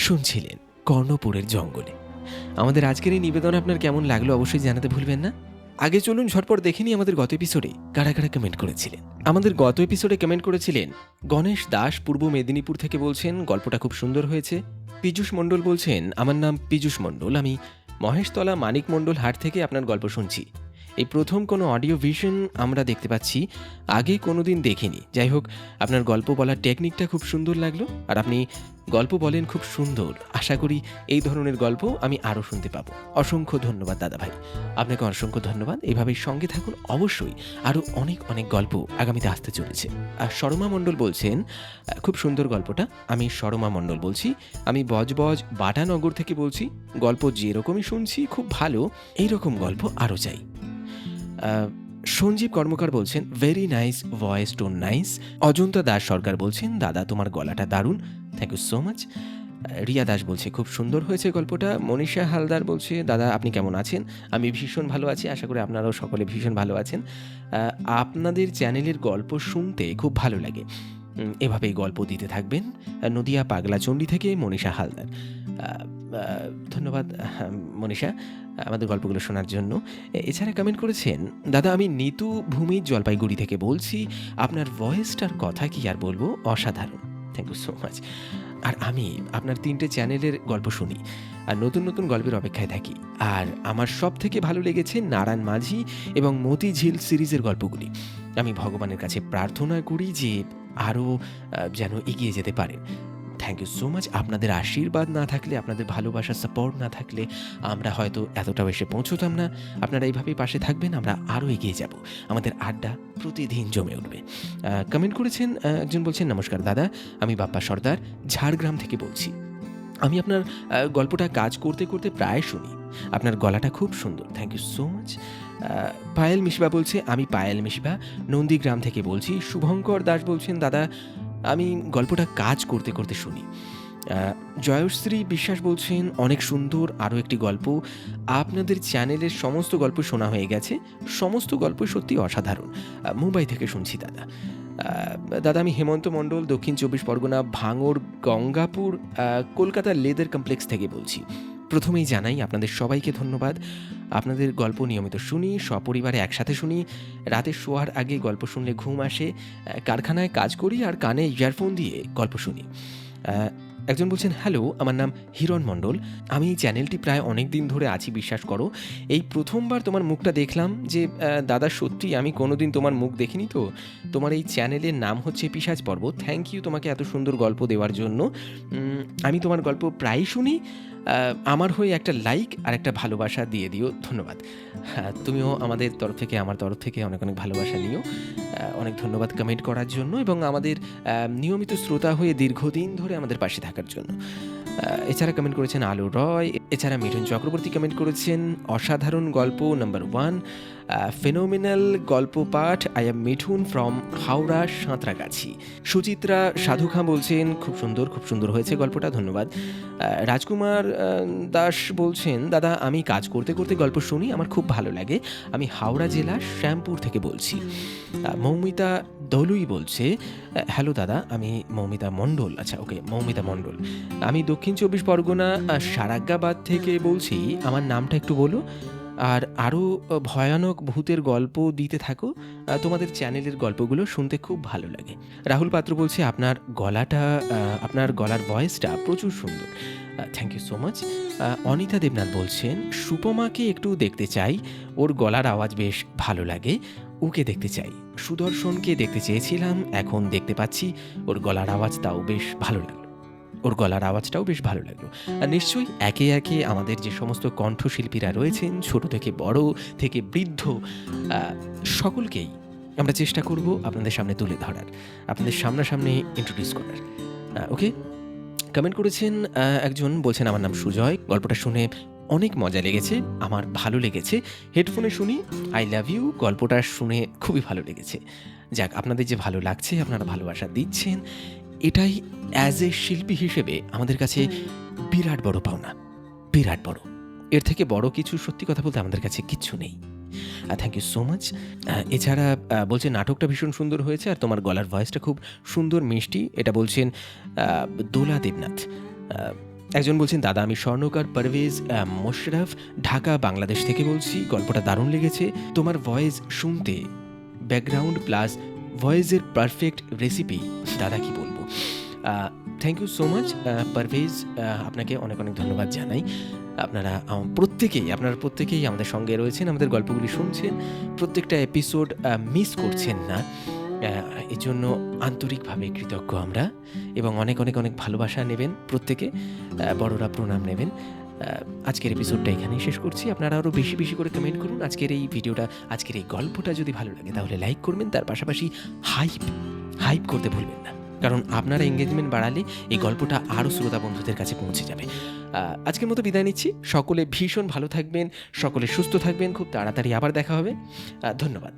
শুনছিলেন কর্ণপুরের জঙ্গলে। আমাদের আজকের এই নিবেদন আপনার কেমন লাগলো অবশ্যই জানাতে ভুলবেন না। আগে চলুন ঝটপট দেখে নিই আমাদের গত এপিসোডে কারা কারা কমেন্ট করেছিলেন। আমাদের গত এপিসোডে কমেন্ট করেছিলেন গণেশ দাস পূর্ব মেদিনীপুর থেকে, বলছেন গল্পটা খুব সুন্দর হয়েছে। পীযূষ মণ্ডল বলছেন আমার নাম পীযূষ মণ্ডল, আমি মহেশতলা মানিক মণ্ডল হাট থেকে আপনার গল্প শুনছি। এই প্রথম কোনো অডিও ভিশন আমরা দেখতে পাচ্ছি, আগে কোনোদিন দেখিনি। যাই হোক, আপনার গল্প বলার টেকনিকটা খুব সুন্দর লাগলো, আর আপনি গল্প বলেন খুব সুন্দর। আশা করি এই ধরনের গল্প আমি আরও শুনতে পাবো। অসংখ্য ধন্যবাদ দাদা ভাই, আপনাকে অসংখ্য ধন্যবাদ। এভাবেই সঙ্গে থাকুন, অবশ্যই আরও অনেক অনেক গল্প আগামীতে আসতে চলেছে। আর শর্মা মণ্ডল বলছেন খুব সুন্দর গল্পটা। আমি শর্মা মণ্ডল বলছি, আমি বজবজ বাটানগর থেকে বলছি। গল্প যেরকমই শুনছি খুব ভালো, এইরকম গল্প আরও চাই। সঞ্জীব কর্মকার বলছেন very nice voice, tone nice. Ajanta Das Sarkar বলছেন দাদা তোমার গলাটা দারুণ, thank you so much. Riya Das বলছে খুব সুন্দর হয়েছে গল্পটা। মনীষা হালদার বলছে দাদা আপনি কেমন আছেন? আমি ভীষণ ভালো আছি, আশা করি আপনারাও সকলে ভীষণ ভালো আছেন। আপনাদের চ্যানেলের গল্প শুনতে খুব ভালো লাগে, এভাবেই গল্প দিতে থাকবেন। নদিয়া পাগলাচণ্ডী থেকে মনীষা হালদার। ধন্যবাদ মনীষা আমাদের গল্পগুলো শোনার জন্য। এছাড়া কমেন্ট করেছেন দাদা আমি নিতু ভূমি জলপাইগুড়ি থেকে বলছি, আপনার ভয়েসটার কথা কি আর বলবো, অসাধারণ, থ্যাংক ইউ সো মাচ। আর আমি আপনার 3টে চ্যানেলের গল্প শুনি আর নতুন নতুন গল্পের অপেক্ষায় থাকি। আর আমার সব থেকে ভালো লেগেছে নারায়ণ মাঝি এবং মতিঝিল সিরিজের গল্পগুলি। আমি ভগবানের কাছে প্রার্থনা করি যে আরও যেন এগিয়ে যেতে পারেন। Thank you so much. আপনাদের আশীর্বাদ না থাকলে, আপনাদের ভালোবাসা সাপোর্ট না থাকলে আমরা হয়তো এতটাও এসে পৌঁছতাম না। আপনারা এইভাবেই পাশে থাকবেন, আমরা আরও এগিয়ে যাব, আমাদের আড্ডা প্রতিদিন জমে উঠবে। কমেন্ট করেছেন একজন, বলছেন নমস্কার দাদা, আমি বাপ্পা সর্দার ঝাড়গ্রাম থেকে বলছি। আমি আপনার গল্পটা কাজ করতে করতে প্রায় শুনি, আপনার গলাটা খুব সুন্দর, thank you so much. Payel Misba বলছে আমি পায়েল মিশবা নন্দীগ্রাম থেকে বলছি। শুভঙ্কর দাস বলছেন দাদা আমি গল্পটা কাজ করতে করতে শুনি। জয়শ্রী বিশ্বাস বলছেন অনেক সুন্দর, আরও একটি গল্প। আপনাদের চ্যানেলের সমস্ত গল্প শোনা হয়ে গেছে, সমস্ত গল্প সত্যি অসাধারণ। মুম্বাই থেকে শুনছি দাদা। দাদা আমি হেমন্ত মণ্ডল দক্ষিণ 24 পরগনা ভাঙড় গঙ্গাপুর কলকাতা লেদার কমপ্লেক্স থেকে বলছি। প্রথমেই জানাই আপনাদের সবাইকে ধন্যবাদ। আপনাদের গল্প নিয়মিত শুনি, সপরিবারে একসাথে শুনি। রাতে শোয়ার আগে গল্প শুনলে ঘুম আসে। কারখানায় কাজ করি আর কানে ইয়ারফোন দিয়ে গল্প শুনি। একজন বলছেন হ্যালো, আমার নাম হিরণ মণ্ডল, আমি এই চ্যানেলটি প্রায় অনেক দিন ধরে আছি, বিশ্বাস করো। এই প্রথমবার তোমার মুখটা দেখলাম যে দাদা সত্যি আমি কোনোদিন তোমার মুখ দেখিনি। তো তোমার এই চ্যানেলের নাম হচ্ছে পিশাচ পর্ব। থ্যাংক ইউ তোমাকে এত সুন্দর গল্প দেওয়ার জন্য। আমি তোমার গল্প প্রায়ই শুনি, আমার হয়ে একটা লাইক আর একটা ভালোবাসা দিয়ে দিও, ধন্যবাদ। তুমিও আমাদের তরফ থেকে, আমার তরফ থেকে অনেক অনেক ভালোবাসা নিও। অনেক ধন্যবাদ কমেন্ট করার জন্য এবং আমাদের নিয়মিত শ্রোতা হয়ে দীর্ঘদিন ধরে আমাদের পাশে থাকার জন্য। এছাড়া কমেন্ট করেছেন আলু রয়, এছাড়া মিঠুন চক্রবর্তী কমেন্ট করেছেন অসাধারণ গল্প নাম্বার 1। ফেনোমিনাল গল্প পাঠ। I am Mithun from Howrah Santragachi. Suchitra সাধু খাঁ বলছেন খুব সুন্দর হয়েছে গল্পটা, ধন্যবাদ। রাজকুমার দাস বলছেন দাদা আমি কাজ করতে করতে গল্প শুনি, আমার খুব ভালো লাগে। আমি হাওড়া জেলা শ্যামপুর থেকে বলছি। মৌমিতা দলুই বলছে হ্যালো দাদা, আমি মৌমিতা মণ্ডল। আচ্ছা ওকে, মৌমিতা মণ্ডল। আমি দক্ষিণ 24 পরগনা সারাগ্গাবাদ থেকে বলছি। আমার নামটা একটু বলো, আর আরও ভয়ানক ভূতের গল্প দিতে থাকো। তোমাদের চ্যানেলের গল্পগুলো শুনতে খুব ভালো লাগে। রাহুল পাত্র বলছে আপনার গলার ভয়েসটা প্রচুর সুন্দর। Thank you so much. Anita Debnath বলছেন সুপমাকে একটু দেখতে চাই, ওর গলার আওয়াজ বেশ ভালো লাগে, ওকে দেখতে চাই। সুদর্শনকে দেখতে চেয়েছিলাম, এখন দেখতে পাচ্ছি, ওর গলার আওয়াজটাও বেশ ভালো লাগলো। আর নিশ্চয়ই একে একে আমাদের যে সমস্ত কণ্ঠশিল্পীরা রয়েছেন, ছোট থেকে বড় থেকে বৃদ্ধ, সকলকেই আমরা চেষ্টা করব আপনাদের সামনে তুলে ধরার, আপনাদের সামনাসামনি ইন্ট্রোডিউস করার। ওকে, কমেন্ট করেছেন একজন, বলছেন আমার নাম সুজয়, গল্পটা শুনে অনেক মজা লেগেছে, আমার ভালো লেগেছে, হেডফোনে শুনি, আই লাভ ইউ, গল্পটা শুনে খুবই ভালো লেগেছে। যাক, আপনাদের যে ভালো লাগছে, আপনারা ভালোবাসা দিচ্ছেন, এটাই অ্যাজ এ শিল্পী হিসেবে আমাদের কাছে বিরাট বড় পাওনা, বিরাট বড়। এর থেকে বড় কিছু, সত্যি কথা বলতে, আমাদের কাছে কিচ্ছু নেই। Thank you so much. এছাড়া বলছে নাটকটা ভীষণ সুন্দর হয়েছে, আর তোমার গলার ভয়েসটা খুব সুন্দর মিষ্টি, এটা বলছেন দোলা দেবনাথ। একজন বলছেন দাদা আমি স্বর্ণকার পারভেজ মোশাররফ, ঢাকা বাংলাদেশ থেকে বলছি, গল্পটা দারুণ লেগেছে, তোমার ভয়েস শুনতে, ব্যাকগ্রাউন্ড প্লাস ভয়েসের পারফেক্ট রেসিপি, দাদা কি বলবো। Thank you so much Parvez, আপনাকে অনেক অনেক ধন্যবাদ জানাই। আপনারা প্রত্যেকেই আমাদের সঙ্গে রয়েছেন, আমাদের গল্পগুলি শুনছেন, প্রত্যেকটা এপিসোড মিস করছেন না, এর জন্য আন্তরিকভাবে কৃতজ্ঞ আমরা, এবং অনেক অনেক অনেক ভালোবাসা নেবেন প্রত্যেকে, বড়রা প্রণাম নেবেন। আজকের এপিসোডটা এখানেই শেষ করছি। আপনারা আরও বেশি বেশি করে কমেন্ট করুন। আজকের এই ভিডিওটা, আজকের এই গল্পটা যদি ভালো লাগে তাহলে লাইক করবেন, তার পাশাপাশি হাইপ করতে ভুলবেন না, কারণ আপনারা এঙ্গেজমেন্ট বাড়ালে এই গল্পটা আরও শ্রোতা বন্ধুদের কাছে পৌঁছে যাবে। আজকের মতো বিদায় নিচ্ছি। সকলে ভীষণ ভালো থাকবেন, সকলে সুস্থ থাকবেন, খুব তাড়াতাড়ি আবার দেখা হবে। ধন্যবাদ।